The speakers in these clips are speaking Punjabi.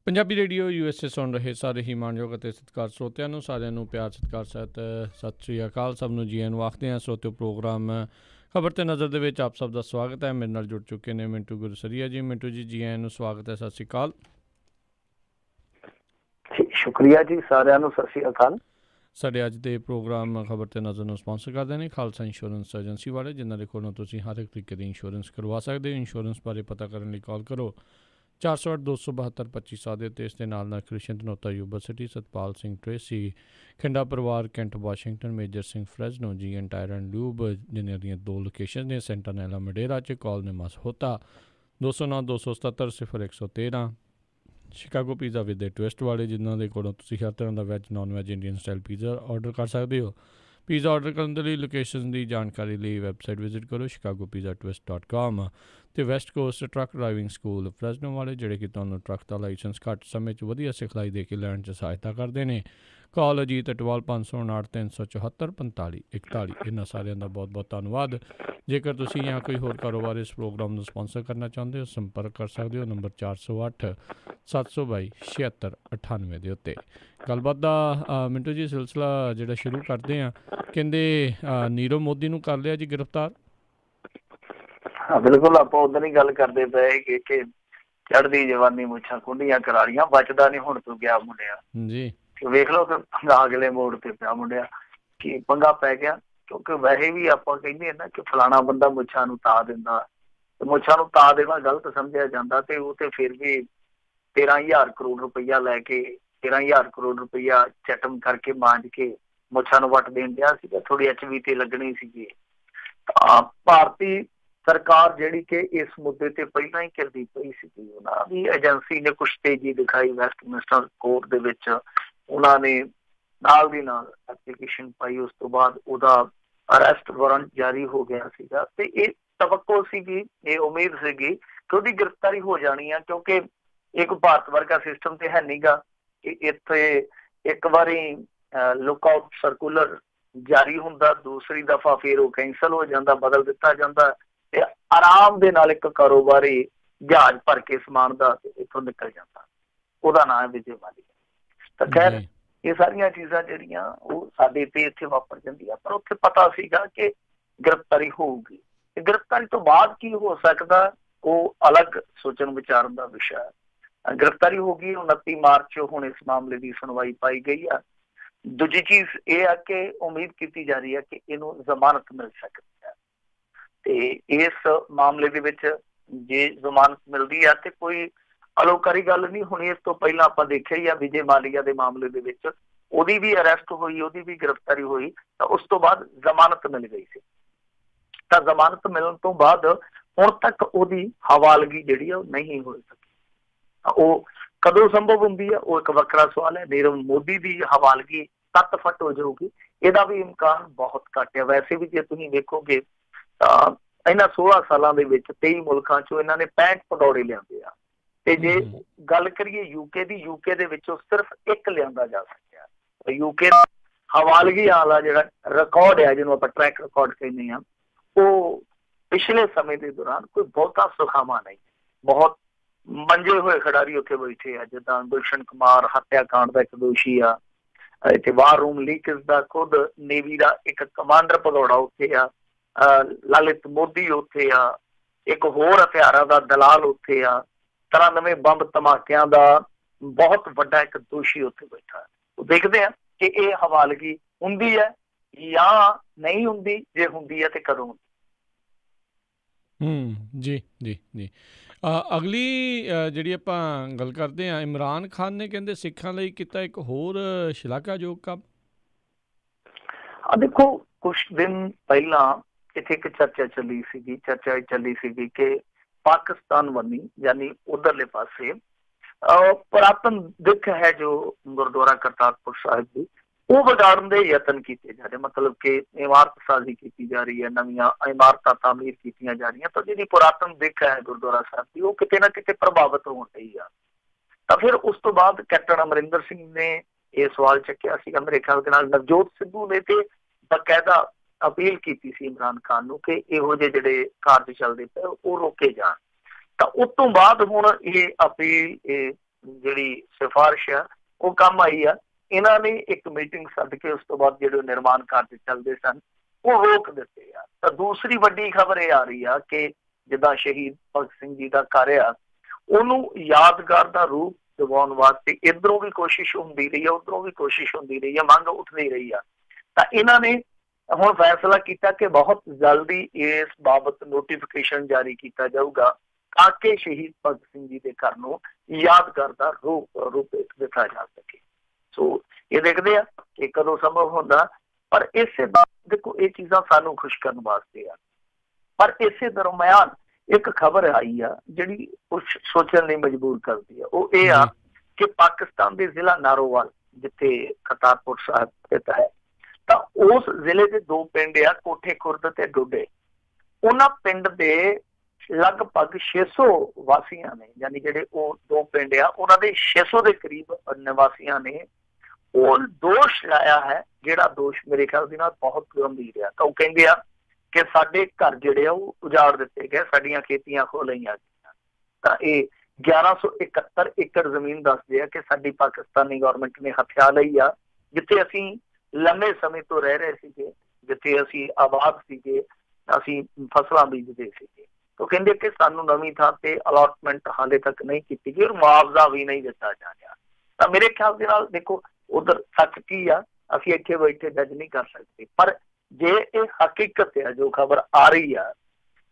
ਪੰਜਾਬੀ ਰੇਡੀਓ USA ਸੁਣ ਰਹੇ ਸਾਰੇ ਹੀ ਮਾਣਯੋਗ ਅਤੇ ਸਤਿਕਾਰ ਸਰੋਤਿਆਂ ਨੂੰ ਸਾਰਿਆਂ ਨੂੰ ਪਿਆਰ ਸਤਿਕਾਰ ਸਹਿਤ ਸਤਿ ਸ਼੍ਰੀ ਅਕਾਲ। ਸਭ ਨੂੰ ਜੀ ਨੂੰ ਆਖਦੇ ਹਾਂ। ਸਰੋਤਿਓ ਪ੍ਰੋਗਰਾਮ ਖਬਰ ਤੇ ਨਜ਼ਰ ਦੇ ਵਿੱਚ ਆਪ ਸਭ ਦਾ ਸਵਾਗਤ ਹੈ। ਮੇਰੇ ਨਾਲ ਜੁੜ ਚੁੱਕੇ ਨੇ ਮਿੰਟੂ ਗੁਰਸਰੀਆ ਜੀ। ਮਿੰਟੂ ਜੀ, ਜੀ ਨੂੰ ਸਵਾਗਤ ਹੈ। ਸਤਿ ਸ਼੍ਰੀ ਅਕਾਲ। ਸ਼ੁਕਰੀਆ ਜੀ, ਸਾਰਿਆਂ ਨੂੰ ਸਤਿ ਸ਼੍ਰੀ ਅਕਾਲ। ਸਾਡੇ ਅੱਜ ਦੇ ਪ੍ਰੋਗਰਾਮ ਖਬਰ ਤੇ ਨਜ਼ਰ ਨੂੰ ਸਪਾਂਸਰ ਕਰਦੇ ਨੇ ਖਾਲਸਾ ਇੰਸ਼ੋਰੈਂਸ ਏਜੰਸੀ ਵਾਲੇ, ਜਿਨ੍ਹਾਂ ਦੇ ਕੋਲੋਂ ਤੁਸੀਂ ਹਰ ਇੱਕ ਤਰੀਕੇ ਦੀ ਇੰਸ਼ੋਰੈਂਸ ਕਰਵਾ ਸਕਦੇ ਹੋ। ਇੰਸ਼ੋਰੈਂਸ ਬਾਰੇ ਪਤਾ ਕਰਨ ਲਈ ਕਾਲ ਕਰੋ 408-272-2500 ਦੇ ਉੱਤੇ। ਇਸ ਦੇ ਨਾਲ Krishan Dhanota, Yuba City, Satpal Singh Tracy, Khinda ਪਰਿਵਾਰ, Kent Washington, Major Singh Fresno, G N tyre and lube, ਜਿਨ੍ਹਾਂ ਦੀਆਂ 2 ਲੋਕੇਸ਼ਨ ਨੇ, ਸੈਂਟਾਨੈਲਾ ਮਡੇਰਾ 'ਚ। ਕਾਲ ਨੇ ਮਸ ਹੋਤਾ 209-277-0113। Chicago pizza with a twist ਵਾਲੇ, ਜਿਨ੍ਹਾਂ ਦੇ ਕੋਲੋਂ ਤੁਸੀਂ ਹਰ ਤਰ੍ਹਾਂ ਦਾ veg, non veg, Indian style pizza order ਕਰ ਸਕਦੇ ਹੋ। ਪੀਜ਼ਾ ਔਡਰ ਕਰਨ ਦੇ ਲਈ ਲੋਕੇਸ਼ਨ ਦੀ ਜਾਣਕਾਰੀ ਲਈ ਵੈਬਸਾਈਟ ਵਿਜ਼ਿਟ ਕਰੋ chicagopizzatwist.com। ਅਤੇ West Coast truck driving school Fresno ਵਾਲੇ, ਜਿਹੜੇ ਕਿ ਤੁਹਾਨੂੰ ਟਰੱਕ ਦਾ ਲਾਇਸੈਂਸ ਘੱਟ ਸਮੇਂ 'ਚ ਵਧੀਆ ਸਿਖਲਾਈ ਦੇ ਕੇ ਲੈਣ 'ਚ ਸਹਾਇਤਾ ਕਰਦੇ ਨੇ। ਕਾਲ ਅਜੀਤ ਅਟਵਾਲ 559-374-4541। ਇਹਨਾਂ ਸਾਰਿਆਂ ਦਾ ਬਹੁਤ ਬਹੁਤ ਧੰਨਵਾਦ। ਜੇਕਰ ਤੁਸੀਂ ਜਾਂ ਕੋਈ ਹੋਰ ਕਾਰੋਬਾਰ ਇਸ ਪ੍ਰੋਗਰਾਮ ਨੂੰ ਸਪਾਂਸਰ ਕਰਨਾ ਚਾਹੁੰਦੇ ਹੋ, ਸੰਪਰਕ ਕਰ ਸਕਦੇ ਹੋ ਨੰਬਰ 408-722-7698 ਦੇ ਉੱਤੇ। ਗੱਲਬਾਤ ਦਾ ਮਿੰਟੂ ਜੀ ਸਿਲਸਿਲਾ ਜਿਹੜਾ ਸ਼ੁਰੂ ਕਰਦੇ ਹਾਂ। ਕਹਿੰਦੇ ਨੀਰਵ ਮੋਦੀ ਨੂੰ ਕਰ ਲਿਆ ਜੀ ਗ੍ਰਿਫਤਾਰ। ਹਾਂ ਬਿਲਕੁਲ, ਆਪਾਂ ਉਦੋਂ ਹੀ ਗੱਲ ਕਰਦੇ ਪਏ ਕਿ ਚੜ੍ਹਦੀ ਜਵਾਨੀ ਮੁੱਛਾਂ ਕੁੰਡੀਆਂ ਕਰਾਲੀਆਂ, ਬਚਦਾ ਨਹੀਂ ਹੁਣ ਤੂੰ ਗਿਆ ਮੁੰਡਿਆ ਜੀ। ਵੇਖ ਲਓ ਫਿਰ ਅਗਲੇ ਮੋੜ ਤੇ ਪਿਆ ਮੁੰਡਿਆ ਕਿ ਪੰਗਾ ਪੈ ਗਿਆ। ਕਿਉਂਕਿ ਵੈਸੇ ਵੀ ਆਪਾਂ ਕਹਿੰਦੇ ਨਾ ਕਿ ਫਲਾਣਾ ਬੰਦਾ ਮੁੱਛਾਂ ਨੂੰ ਤਾ ਦਿੰਦਾ, ਤੇ ਮੁੱਛਾਂ ਨੂੰ ਤਾ ਦੇਣਾ ਗਲਤ ਸਮਝਿਆ ਜਾਂਦਾ। ਤੇ ਉਹ ਤੇ ਫਿਰ ਵੀ 13,000 ਕਰੋੜ ਰੁਪਈਆ ਲੈ ਕੇ 13,000 ਕਰੋੜ ਰੁਪਈਆ ਚਟਮ ਕਰਕੇ ਮਾਂਜ ਕੇ ਮੁੱਛਾਂ ਨੂੰ ਵੱਟ ਦੇਣ ਡਿਆ ਸੀਗਾ। ਥੋੜੀ HV ਤੇ ਲੱਗਣੀ ਸੀਗੀ। ਭਾਰਤੀ ਸਰਕਾਰ ਜਿਹੜੀ ਕਿ ਇਸ ਮੁੱਦੇ ਤੇ ਪਹਿਲਾਂ ਹੀ ਕਰਦੀ ਪਈ ਸੀਗੀ, ਉਹਨਾਂ ਦੀ ਏਜੰਸੀ ਨੇ ਕੁਛ ਤੇਜ਼ੀ ਦਿਖਾਈ। ਵੈਸਟਮਿੰਸਟਰ ਕੋਰਟ ਦੇ ਵਿੱਚ ਉਹਨਾਂ ਨੇ ਨਾਲ ਦੀ ਨਾਲ ਐਪਲੀਕੇਸ਼ਨ ਪਾਈ। ਉਸ ਤੋਂ ਬਾਅਦ ਉਹਦਾ ਅਰੈਸਟ ਵਾਰੰਟ ਜਾਰੀ ਹੋ ਗਿਆ ਸੀਗਾ। ਤੇ ਇਹ ਤਵੱਕੋ ਸੀਗੀ, ਇਹ ਉਮੀਦ ਸੀਗੀ ਕਿ ਉਹਦੀ ਗ੍ਰਿਫਤਾਰੀ ਹੋ ਜਾਣੀ ਆ, ਕਿਉਂਕਿ ਇੱਕ ਭਾਰਤ ਵਰਗਾ ਸਿਸਟਮ ਤੇ ਹੈ ਨੀਗਾ ਕਿ ਇੱਥੇ ਇੱਕ ਵਾਰੀ ਲੁੱਕ ਆਊਟ ਸਰਕੂਲਰ ਜਾਰੀ ਹੁੰਦਾ, ਦੂਸਰੀ ਦਫਾ ਫਿਰ ਉਹ ਕੈਂਸਲ ਹੋ ਜਾਂਦਾ, ਬਦਲ ਦਿੱਤਾ ਜਾਂਦਾ, ਤੇ ਆਰਾਮ ਦੇ ਨਾਲ ਇੱਕ ਕਾਰੋਬਾਰੀ ਜਹਾਜ਼ ਭਰ ਕੇ ਸਮਾਨ ਦਾ ਇੱਥੋਂ ਨਿਕਲ ਜਾਂਦਾ। ਉਹਦਾ ਨਾਂ ਹੈ ਵਿਜੇ ਮਾਲੀਆ। ਤਾਂ ਖੈਰ ਇਹ ਸਾਰੀਆਂ ਚੀਜ਼ਾਂ ਜਿਹੜੀਆਂ ਉਹ ਸਾਡੇ ਤੇ ਇੱਥੇ ਵਾਪਰ ਜਾਂਦੀਆਂ, ਪਰ ਉੱਥੇ ਪਤਾ ਸੀਗਾ ਕਿ ਗ੍ਰਿਫਤਾਰੀ ਹੋਊਗੀ। ਤੇ ਗ੍ਰਿਫਤਾਰੀ ਤੋਂ ਬਾਅਦ ਕੀ ਹੋ ਸਕਦਾ ਉਹ ਅਲੱਗ ਸੋਚਣ ਵਿਚਾਰਨ ਦਾ ਵਿਸ਼ਾ ਹੈ। ਗ੍ਰਿਫਤਾਰੀ ਹੋ ਗਈ 29 ਮਾਰਚ। ਹੁਣ ਇਸ ਮਾਮਲੇ ਦੀ ਸੁਣਵਾਈ ਪਾਈ ਗਈ ਆ। ਦੂਜੀ ਚੀਜ਼ ਇਹ ਆ ਕਿ ਉਮੀਦ ਕੀਤੀ ਜਾ ਰਹੀ ਹੈ ਕਿ ਇਹਨੂੰ ਜ਼ਮਾਨਤ ਮਿਲ ਸਕਦੀ ਹੈ। ਤੇ ਇਸ ਮਾਮਲੇ ਦੇ ਵਿੱਚ ਜੇ ਜ਼ਮਾਨਤ ਮਿਲਦੀ ਆ ਤੇ ਕੋਈ ਅਲੋਕਾਰੀ ਗੱਲ ਨਹੀਂ ਹੋਣੀ। ਇਸ ਤੋਂ ਪਹਿਲਾਂ ਆਪਾਂ ਦੇਖਿਆ ਹੀ ਆ ਵਿਜੇ ਮਾਲੀਆ ਦੇ ਮਾਮਲੇ ਦੇ ਵਿੱਚ ਉਹਦੀ ਵੀ ਅਰੈਸਟ ਹੋਈ, ਉਹਦੀ ਵੀ ਗ੍ਰਿਫਤਾਰੀ ਹੋਈ, ਤਾਂ ਉਸ ਤੋਂ ਬਾਅਦ ਜ਼ਮਾਨਤ ਮਿਲ ਗਈ ਸੀ। ਤਾਂ ਜ਼ਮਾਨਤ ਮਿਲਣ ਤੋਂ ਬਾਅਦ ਹੁਣ ਤੱਕ ਉਹਦੀ ਹਵਾਲਗੀ ਜਿਹੜੀ ਆ ਉਹ ਨਹੀਂ ਹੋ ਸਕੀ। ਉਹ ਕਦੋਂ ਸੰਭਵ ਹੁੰਦੀ ਆ ਉਹ ਇੱਕ ਵੱਖਰਾ ਸਵਾਲ ਹੈ। ਨੀਰਵ ਮੋਦੀ ਦੀ ਹਵਾਲਗੀ ਤੱਤ ਫੱਟ ਹੋ ਜਾਊਗੀ, ਇਹਦਾ ਵੀ ਇਮਕਾਨ ਬਹੁਤ ਘੱਟ ਹੈ। ਵੈਸੇ ਵੀ ਜੇ ਤੁਸੀਂ ਵੇਖੋਗੇ ਤਾਂ ਇਹਨਾਂ 16 ਸਾਲਾਂ ਦੇ ਵਿੱਚ 23 ਮੁਲਕਾਂ ਚੋਂ ਇਹਨਾਂ ਨੇ 65 ਭਗੌੜੇ ਲਿਆਂਦੇ ਆ। ਤੇ ਜੇ ਗੱਲ ਕਰੀਏ ਯੂਕੇ ਦੀ, ਯੂਕੇ ਦੇ ਵਿੱਚੋਂ ਸਿਰਫ ਇੱਕ ਲਿਆਂਦਾ ਜਾ ਸਕਿਆ। ਯੂਕੇ ਦਾ ਹਵਾਲਗੀ ਵਾਲਾ ਜਿਹੜਾ ਰਿਕਾਰਡ ਹੈ, ਜਿਹਨੂੰ ਆਪਾਂ ਟਰੈਕ ਰਿਕਾਰਡ ਕਹਿੰਦੇ ਹਾਂ, ਉਹ ਪਿਛਲੇ ਸਮੇਂ ਦੇ ਦੌਰਾਨ ਕੋਈ ਬਹੁਤਾ ਸੁਖਾਵਾਂ ਨਹੀਂ। ਬਹੁਤ ਮੰਜੇ ਹੋਏ ਖਿਡਾਰੀ ਉੱਥੇ ਬੈਠੇ ਆ, ਜਿੱਦਾਂ ਗੁਲਸ਼ਨ ਕੁਮਾਰ ਹੱਤਿਆਕਾਂਡ ਦਾ ਇੱਕ ਦੋਸ਼ੀ ਆ। ਇੱਥੇ ਵਾਰ ਰੂਮ ਲੀਕਸ ਦਾ ਖੁਦ ਨੇਵੀ ਦਾ ਇੱਕ ਕਮਾਂਡਰ ਭਗੌੜਾ ਉੱਥੇ ਆ। ਲਲਿਤ ਮੋਦੀ ਉੱਥੇ ਆ। ਇੱਕ ਹੋਰ ਹਥਿਆਰਾਂ ਦਾ ਦਲਾਲ ਉੱਥੇ ਆ। 93 ਬੰਬ ਧਮਾਕਿਆਂ ਦਾ ਬਹੁਤ ਵੱਡਾ ਇੱਕ ਦੋਸ਼ੀ ਉੱਥੇ ਬੈਠਾ। ਉਹ ਦੇਖਦੇ ਆ ਕਿ ਇਹ ਹਵਾਲਗੀ ਹੁੰਦੀ ਹੈ ਜਾਂ ਨਹੀਂ ਹੁੰਦੀ। ਜੇ ਹੁੰਦੀ ਹੈ ਤੇ ਕਦੋਂ ਹੁੰਦੀ। ਜੀ ਜੀ ਜੀ। ਅਗਲੀ ਜਿਹੜੀ ਆਪਾਂ ਗੱਲ ਕਰਦੇ ਹਾਂ, ਇਮਰਾਨ ਖਾਨ ਨੇ ਕਹਿੰਦੇ ਸਿੱਖਾਂ ਲਈ ਕੀਤਾ ਇੱਕ ਹੋਰ ਸ਼ਲਾਘਾਯੋਗ ਕੰਮ। ਦੇਖੋ, ਕੁਛ ਦਿਨ ਪਹਿਲਾਂ ਇੱਥੇ ਇੱਕ ਚਰਚਾ ਚੱਲੀ ਸੀਗੀ ਕਿ ਪਾਕਿਸਤਾਨ ਵੰਨੀ ਯਾਨੀ ਉਧਰਲੇ ਪਾਸੇ ਪੁਰਾਤਨ ਦਿੱਖ ਹੈ ਜੋ ਗੁਰਦੁਆਰਾ ਕਰਤਾਰਪੁਰ ਸਾਹਿਬ ਦੀ, ਉਹ ਵਿਗਾੜਨ ਦੇ ਯਤਨ ਕੀਤੇ ਜਾ ਰਹੇ। ਮਤਲਬ ਕਿ ਇਮਾਰਤ ਸਾਜ਼ੀ ਕੀਤੀ ਜਾ ਰਹੀ ਹੈ, ਨਵੀਆਂ ਇਮਾਰਤਾਂ ਤਾਮੀਰ ਕੀਤੀਆਂ ਜਾ ਰਹੀਆਂ। ਤਾਂ ਜਿਹੜੀ ਪੁਰਾਤਨ ਦਿੱਖ ਹੈ ਗੁਰਦੁਆਰਾ ਸਾਹਿਬ ਦੀ, ਉਹ ਕਿਤੇ ਨਾ ਕਿਤੇ ਪ੍ਰਭਾਵਿਤ ਹੋਣ ਰਹੀ ਆ। ਤਾਂ ਫਿਰ ਉਸ ਤੋਂ ਬਾਅਦ ਕੈਪਟਨ ਅਮਰਿੰਦਰ ਸਿੰਘ ਨੇ ਇਹ ਸਵਾਲ ਚੱਕਿਆ ਸੀਗਾ, ਮੇਰੇ ਖਿਆਲ ਦੇ ਨਾਲ ਨਵਜੋਤ ਸਿੱਧੂ ਨੇ, ਤੇ ਬਕਾਇਦਾ ਅਪੀਲ ਕੀਤੀ ਸੀ ਇਮਰਾਨ ਖਾਨ ਨੂੰ ਕਿ ਇਹੋ ਜਿਹੇ ਜਿਹੜੇ ਕਾਰਜ ਚੱਲਦੇ ਪਏ ਉਹ ਰੋਕੇ ਜਾਣ। ਤਾਂ ਉਸ ਤੋਂ ਬਾਅਦ ਹੁਣ ਇਹ ਅਪੀਲ ਜਿਹੜੀ ਸਿਫਾਰਿਸ਼ ਆ ਉਹ ਕੰਮ ਆਈ ਆ। ਇਹਨਾਂ ਨੇ ਇੱਕ ਮੀਟਿੰਗ ਸੱਦ ਕੇ ਉਸ ਤੋਂ ਬਾਅਦ ਜਿਹੜੇ ਨਿਰਮਾਣ ਕਾਰਜ ਚੱਲਦੇ ਸਨ ਉਹ ਰੋਕ ਦਿੱਤੇ ਆ। ਤਾਂ ਦੂਸਰੀ ਵੱਡੀ ਖਬਰ ਇਹ ਆ ਰਹੀ ਆ ਕਿ ਜਿੱਦਾਂ ਸ਼ਹੀਦ ਭਗਤ ਸਿੰਘ ਜੀ ਦਾ ਘਰ ਆ ਉਹਨੂੰ ਯਾਦਗਾਰ ਦਾ ਰੂਪ ਦਿਵਾਉਣ ਵਾਸਤੇ ਇੱਧਰੋਂ ਵੀ ਕੋਸ਼ਿਸ਼ ਹੁੰਦੀ ਰਹੀ ਆ, ਉੱਧਰੋਂ ਵੀ ਕੋਸ਼ਿਸ਼ ਹੁੰਦੀ ਰਹੀ ਆ, ਮੰਗ ਉੱਠਦੀ ਰਹੀ ਆ। ਤਾਂ ਇਹਨਾਂ ਨੇ ਹੁਣ ਫੈਸਲਾ ਕੀਤਾ ਕਿ ਬਹੁਤ ਜਲਦੀ ਇਸ ਬਾਬਤ ਨੋਟੀਫਿਕੇਸ਼ਨ ਜਾਰੀ ਕੀਤਾ ਜਾਊਗਾ ਤਾਂ ਕਿ ਸ਼ਹੀਦ ਭਗਤ ਸਿੰਘ ਜੀ ਦੇ ਘਰ ਨੂੰ ਯਾਦਗਾਰ ਦਾ ਰੂਪ ਦਿੱਤਾ ਜਾ ਸਕੇ। ਸੋ ਇਹ ਦੇਖਦੇ ਆ ਕਿ ਕਦੋਂ ਸੰਭਵ ਹੁੰਦਾ। ਪਰ ਇਸੇ ਬਾਅਦ ਦੇਖੋ ਇਹ ਚੀਜ਼ਾਂ ਸਾਨੂੰ ਖੁਸ਼ ਕਰਨ ਵਾਸਤੇ ਆ। ਪਰ ਇਸੇ ਦਰਮਿਆਨ ਇੱਕ ਖਬਰ ਆਈ ਆ ਜਿਹੜੀ ਕੁਛ ਸੋਚਣ ਲਈ ਮਜਬੂਰ ਕਰਦੀ ਆ। ਉਹ ਇਹ ਆ ਕਿ ਪਾਕਿਸਤਾਨ ਦੇ ਜ਼ਿਲ੍ਹਾ ਨਾਰੋਵਾਲ ਜਿੱਥੇ ਕਰਤਾਰਪੁਰ ਸਾਹਿਬ ਸਥਿਤ ਹੈ, ਤਾਂ ਉਸ ਜ਼ਿਲ੍ਹੇ ਦੇ 2 ਪਿੰਡ ਆ, ਕੋਠੇ ਖੁਰਦ ਤੇ ਡੋਡੇ। ਉਹਨਾਂ ਪਿੰਡ ਦੇ ਲਗਭਗ 600 ਵਾਸੀਆਂ ਨੇ, ਯਾਨੀ ਜਿਹੜੇ ਉਹ 2 ਪਿੰਡ ਆ ਉਹਨਾਂ ਦੇ 600 ਦੇ ਕਰੀਬ ਨਿਵਾਸੀਆਂ ਨੇ ਉਹ ਦੋਸ਼ ਲਾਇਆ ਹੈ, ਜਿਹੜਾ ਦੋਸ਼ ਮੇਰੇ ਖਿਆਲ ਦੇ ਨਾਲ ਬਹੁਤ ਗੰਭੀਰ ਆ। ਤਾਂ ਉਹ ਕਹਿੰਦੇ ਆ ਕਿ ਸਾਡੇ ਘਰ ਜਿਹੜੇ ਆ ਉਹ ਉਜਾੜ ਦਿੱਤੇ ਗਏ, ਸਾਡੀਆਂ ਖੇਤੀਆਂ ਖੋਹ ਲਈਆਂ ਗਈਆਂ। ਤਾਂ ਇਹ 1171 ਏਕੜ ਜ਼ਮੀਨ ਦੱਸਦੇ ਆ ਕਿ ਸਾਡੀ ਪਾਕਿਸਤਾਨੀ ਗੌਰਮੈਂਟ ਨੇ ਹਥਿਆ ਲਈ ਆ, ਜਿੱਥੇ ਅਸੀਂ ਲੰਮੇ ਸਮੇਂ ਤੋਂ ਰਹਿ ਰਹੇ ਸੀਗੇ, ਜਿੱਥੇ ਅਸੀਂ ਆਬਾਦ ਸੀਗੇ, ਅਸੀਂ ਫਸਲਾਂ ਬੀਜਦੇ ਸੀਗੇ। ਉਹ ਕਹਿੰਦੇ ਕਿ ਸਾਨੂੰ ਨਵੀਂ ਥਾਂ ਤੇ ਅਲਾਟਮੈਂਟ ਹਾਲੇ ਤੱਕ ਨਹੀਂ ਕੀਤੀ ਗਈ, ਮੁਆਵਜ਼ਾ ਵੀ ਨਹੀਂ ਦਿੱਤਾ ਜਾ ਰਿਹਾ। ਤਾਂ ਮੇਰੇ ਖਿਆਲ ਦੇ ਨਾਲ ਦੇਖੋ ਉਧਰ ਸੱਚ ਕੀ ਆ ਅਸੀਂ ਇੱਥੇ ਬੈਠੇ ਜੱਜ ਨਹੀਂ ਕਰ ਸਕਦੇ। ਪਰ ਜੇ ਇਹ ਹਕੀਕਤ ਆ ਜੋ ਖਬਰ ਆ ਰਹੀ ਆ,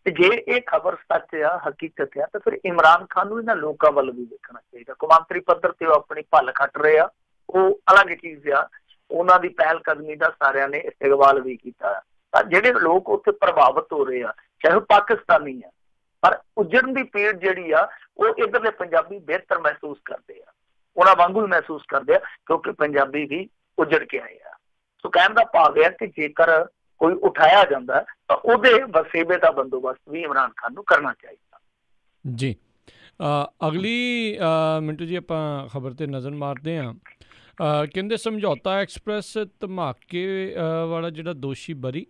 ਤੇ ਜੇ ਇਹ ਖਬਰ ਸੱਚ ਆ, ਹਕੀਕਤ ਆ, ਤਾਂ ਫਿਰ ਇਮਰਾਨ ਖਾਨ ਨੂੰ ਇਹਨਾਂ ਲੋਕਾਂ ਵੱਲ ਵੀ ਦੇਖਣਾ ਚਾਹੀਦਾ। ਕੌਮਾਂਤਰੀ ਪੱਧਰ ਤੇ ਉਹ ਆਪਣੀ ਭੱਲ ਖੱਟ ਰਹੇ ਆ, ਉਹ ਅਲੱਗ ਚੀਜ਼ ਆ। ਉਹਨਾਂ ਦੀ ਪਹਿਲ ਕਦਮੀ ਦਾ ਸਾਰਿਆਂ ਨੇ ਇਸਤਕਬਾਲ ਵੀ ਕੀਤਾ। ਤਾਂ ਜਿਹੜੇ ਲੋਕ ਉੱਥੇ ਪ੍ਰਭਾਵਿਤ ਹੋ ਰਹੇ ਆ, ਚਾਹੇ ਉਹ ਪਾਕਿਸਤਾਨੀ ਆ, ਪਰ ਉਜੜਨ ਦੀ ਪੀੜ ਜਿਹੜੀ ਆ ਉਹ ਇੱਧਰਲੇ ਪੰਜਾਬੀ ਬਿਹਤਰ ਮਹਿਸੂਸ ਕਰਦੇ ਆ, ਉਹਨਾਂ ਵਾਂਗੂ ਮਹਿਸੂਸ ਕਰਦੇ ਆ, ਕਿਉਂਕਿ ਪੰਜਾਬੀ ਵੀ ਉਜੜ ਕੇ ਆਏ ਆ। ਸੋ ਕਹਿਣ ਦਾ ਭਾਵ ਹੈ ਕਿ ਜੇਕਰ ਕੋਈ ਉਠਾਇਆ ਜਾਂਦਾ ਤਾਂ ਉਹਦੇ ਵਸੇਬੇ ਦਾ ਬੰਦੋਬਸਤ ਵੀ ਇਮਰਾਨ ਖਾਨ ਨੂੰ ਕਰਨਾ ਚਾਹੀਦਾ ਜੀ। ਅਗਲੀ ਮਿੰਟੂ ਜੀ ਆਪਾਂ ਖਬਰ ਤੇ ਨਜ਼ਰ ਮਾਰਦੇ ਹਾਂ। ਕਹਿੰਦੇ ਸਮਝੌਤਾ ਐਕਸਪ੍ਰੈਸ ਧਮਾਕੇ ਵਾਲਾ ਜਿਹੜਾ ਦੋਸ਼ੀ ਬਰੀ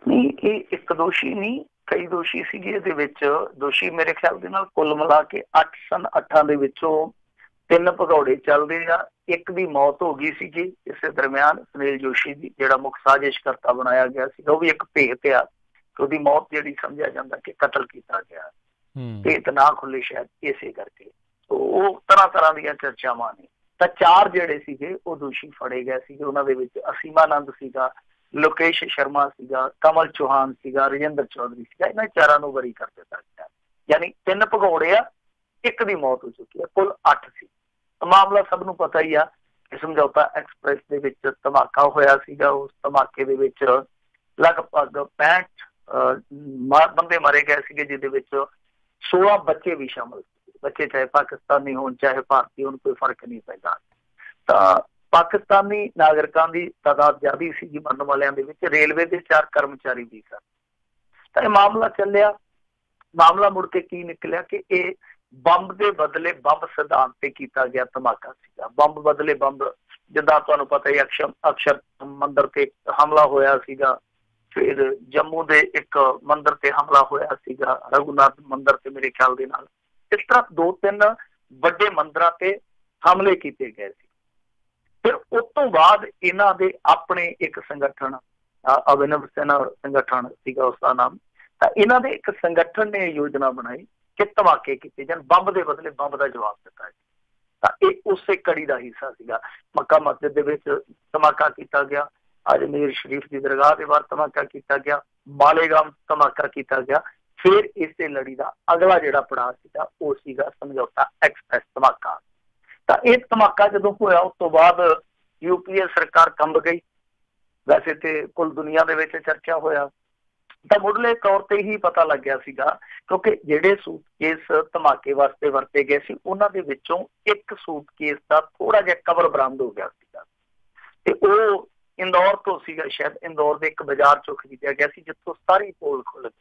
ਨਹੀਂ, ਇਹ ਇੱਕ ਦੋਸ਼ੀ ਨਹੀਂ, ਕਈ ਦੋਸ਼ੀ ਸੀਗੇ ਇਹਦੇ ਵਿੱਚ। ਦੋਸ਼ੀ ਮੇਰੇ ਖਿਆਲ ਦੇ ਨਾਲ ਕੁੱਲ ਮਿਲਾ ਕੇ 8 ਸਨ। 8 ਦੇ ਵਿੱਚੋਂ 3 ਭਗੌੜੇ ਚੱਲਦੇ ਆ। ਇੱਕ ਦੀ ਮੌਤ ਹੋ ਗਈ ਸੀਗੀ ਇਸੇ ਦਰਮਿਆਨ, ਸੁਨੀਲ ਜੋਸ਼ੀ ਦੀ, ਜਿਹੜਾ ਮੁੱਖ ਸਾਜ਼ਿਸ਼ ਕਰਤਾ ਬਣਾਇਆ ਗਿਆ ਸੀਗਾ। ਉਹ ਵੀ ਇੱਕ ਭੇਤ ਆ ਕਿ ਉਹਦੀ ਮੌਤ ਜਿਹੜੀ ਸਮਝਿਆ ਜਾਂਦਾ ਕਿ ਕਤਲ ਕੀਤਾ ਗਿਆ, ਭੇਤ ਨਾ ਖੁੱਲੇ ਸ਼ਾਇਦ ਇਸੇ ਕਰਕੇ। ਉਹ ਤਰ੍ਹਾਂ ਦੀਆਂ ਚਰਚਾਵਾਂ ਨੇ। ਤਾਂ 4 ਜਿਹੜੇ ਸੀਗੇ ਉਹ ਦੋਸ਼ੀ ਫੜੇ ਗਏ ਸੀਗੇ। ਉਹਨਾਂ ਦੇ ਵਿੱਚ ਅਸੀਮਾਨੰਦ ਸੀਗਾ, ਲੋਕੇਸ਼ ਸ਼ਰਮਾ ਸੀਗਾ, ਕਮਲ ਚੌਹਾਨ ਸੀਗਾ, ਰਜਿੰਦਰ ਚੌਧਰੀ ਸੀਗਾ। ਇਹਨਾਂ 4 ਨੂੰ ਬਰੀ ਕਰ ਦਿੱਤਾ ਗਿਆ। ਯਾਨੀ 3 ਭਗੌੜੇ ਆ, ਇੱਕ ਦੀ ਮੌਤ ਹੋ ਚੁੱਕੀ ਹੈ, ਕੁੱਲ 8 ਸੀ। ਮਾਮਲਾ ਸਭ ਨੂੰ ਪਤਾ ਹੀ ਆ ਕਿ ਸਮਝੌਤਾ ਐਕਸਪ੍ਰੈਸ ਦੇ ਵਿੱਚ ਧਮਾਕਾ ਹੋਇਆ ਸੀਗਾ। ਉਸ ਧਮਾਕੇ ਦੇ ਵਿੱਚ ਲਗਭਗ 65 ਬੰਦੇ ਮਾਰੇ ਗਏ ਸੀਗੇ, ਜਿਹਦੇ ਵਿੱਚ 16 ਬੱਚੇ ਵੀ ਸ਼ਾਮਲ ਸੀ। ਬੱਚੇ ਚਾਹੇ ਪਾਕਿਸਤਾਨੀ ਹੋਣ ਚਾਹੇ ਭਾਰਤੀ ਹੋਣ, ਕੋਈ ਫਰਕ ਨਹੀਂ ਪੈਂਦਾ। ਤਾਂ ਪਾਕਿਸਤਾਨੀ ਨਾਗਰਿਕਾਂ ਦੀ ਤਾਦਾਦ ਜ਼ਿਆਦਾ ਸੀਗੀ ਮਰਨ ਵਾਲਿਆਂ ਦੇ ਵਿੱਚ। ਰੇਲਵੇ ਦੇ 4 ਕਰਮਚਾਰੀ ਵੀ ਸਨ। ਤਾਂ ਇਹ ਮਾਮਲਾ ਚੱਲਿਆ। ਮਾਮਲਾ ਮੁੜ ਕੇ ਕੀ ਨਿਕਲਿਆ ਕਿ ਇਹ ਬੰਬ ਦੇ ਬਦਲੇ ਬੰਬ ਸਿਧਾਂਤ ਤੇ ਕੀਤਾ ਗਿਆ ਧਮਾਕਾ ਸੀਗਾ। ਬੰਬ ਬਦਲੇ ਬੰਬ, ਜਿੱਦਾਂ ਤੁਹਾਨੂੰ ਪਤਾ ਹੀ ਅਕਸ਼ਰ ਮੰਦਿਰ ਤੇ ਹਮਲਾ ਹੋਇਆ ਸੀਗਾ, ਫਿਰ ਜੰਮੂ ਦੇ ਇੱਕ ਮੰਦਿਰ ਤੇ ਹਮਲਾ ਹੋਇਆ ਸੀਗਾ, ਰਘੁਨਾਥ ਮੰਦਿਰ ਤੇ ਮੇਰੇ ਖਿਆਲ ਦੇ ਨਾਲ। ਇਸ ਤਰ੍ਹਾਂ 2-3 ਵੱਡੇ ਮੰਦਿਰਾਂ ਤੇ ਹਮਲੇ ਕੀਤੇ ਗਏ ਸੀ। ਫਿਰ ਉਸ ਤੋਂ ਬਾਅਦ ਇਹਨਾਂ ਦੇ ਆਪਣੇ ਇੱਕ ਸੰਗਠਨ, ਅਭਿਨਵ ਸੈਨਾ ਸੰਗਠਨ ਸੀਗਾ ਉਸਦਾ ਨਾਮ। ਤਾਂ ਇਹਨਾਂ ਦੇ ਇੱਕ ਸੰਗਠਨ ਨੇ ਯੋਜਨਾ ਬਣਾਈ ਕਿ ਧਮਾਕੇ ਕੀਤੇ ਜਾਣ, ਬੰਬ ਦੇ ਬਦਲੇ ਬੰਬ ਦਾ ਜਵਾਬ ਦਿੱਤਾ ਹੈ। ਤਾਂ ਇਹ ਉਸੇ ਕੜੀ ਦਾ ਹਿੱਸਾ ਸੀਗਾ। ਮੱਕਾ ਮਸਜਿਦ ਦੇ ਵਿੱਚ ਧਮਾਕਾ ਕੀਤਾ ਗਿਆ, ਅਜਮੇਰ ਸ਼ਰੀਫ ਦੀ ਦਰਗਾਹ ਦੇ ਬਾਹਰ ਧਮਾਕਾ ਕੀਤਾ ਗਿਆ, ਮਾਲੇਗਾਮ ਧਮਾਕਾ ਕੀਤਾ ਗਿਆ। ਫਿਰ ਇਸੇ ਲੜੀ ਦਾ ਅਗਲਾ ਜਿਹੜਾ ਪੜਾਅ ਸੀਗਾ ਉਹ ਸੀਗਾ ਸਮਝੌਤਾ ਐਕਸਪ੍ਰੈਸ ਧਮਾਕਾ। ਤਾਂ ਇਹ ਧਮਾਕਾ ਜਦੋਂ ਹੋਇਆ ਉਸ ਤੋਂ ਬਾਅਦ UPA ਸਰਕਾਰ ਕੰਬ ਗਈ। ਵੈਸੇ ਤੇ ਕੁੱਲ ਦੁਨੀਆ ਦੇ ਵਿੱਚ ਚਰਚਾ ਹੋਇਆ। ਤਾਂ ਮੁੱਢਲੇ ਤੌਰ ਤੇ ਹੀ ਪਤਾ ਲੱਗਿਆ ਸੀਗਾ, ਕਿਉਂਕਿ ਜਿਹੜੇ ਸੂਟਕੇਸ ਧਮਾਕੇ ਵਾਸਤੇ ਵਰਤੇ ਗਏ ਸੀ ਉਹਨਾਂ ਦੇ ਵਿੱਚੋਂ ਇੱਕ ਸੂਟਕੇਸ ਦਾ ਥੋੜਾ ਜਿਹਾ ਕਵਰ ਬਰਾਮਦ ਹੋ ਗਿਆ ਸੀਗਾ, ਤੇ ਉਹ ਇੰਦੌਰ ਤੋਂ ਸੀਗਾ। ਸ਼ਾਇਦ ਇੰਦੌਰ ਦੇ ਇੱਕ ਬਾਜ਼ਾਰ ਚੋਂ ਖਰੀਦਿਆ ਗਿਆ ਸੀ, ਜਿੱਥੋਂ ਸਾਰੀ ਪੋਲ ਖੁੱਲ ਗਈ।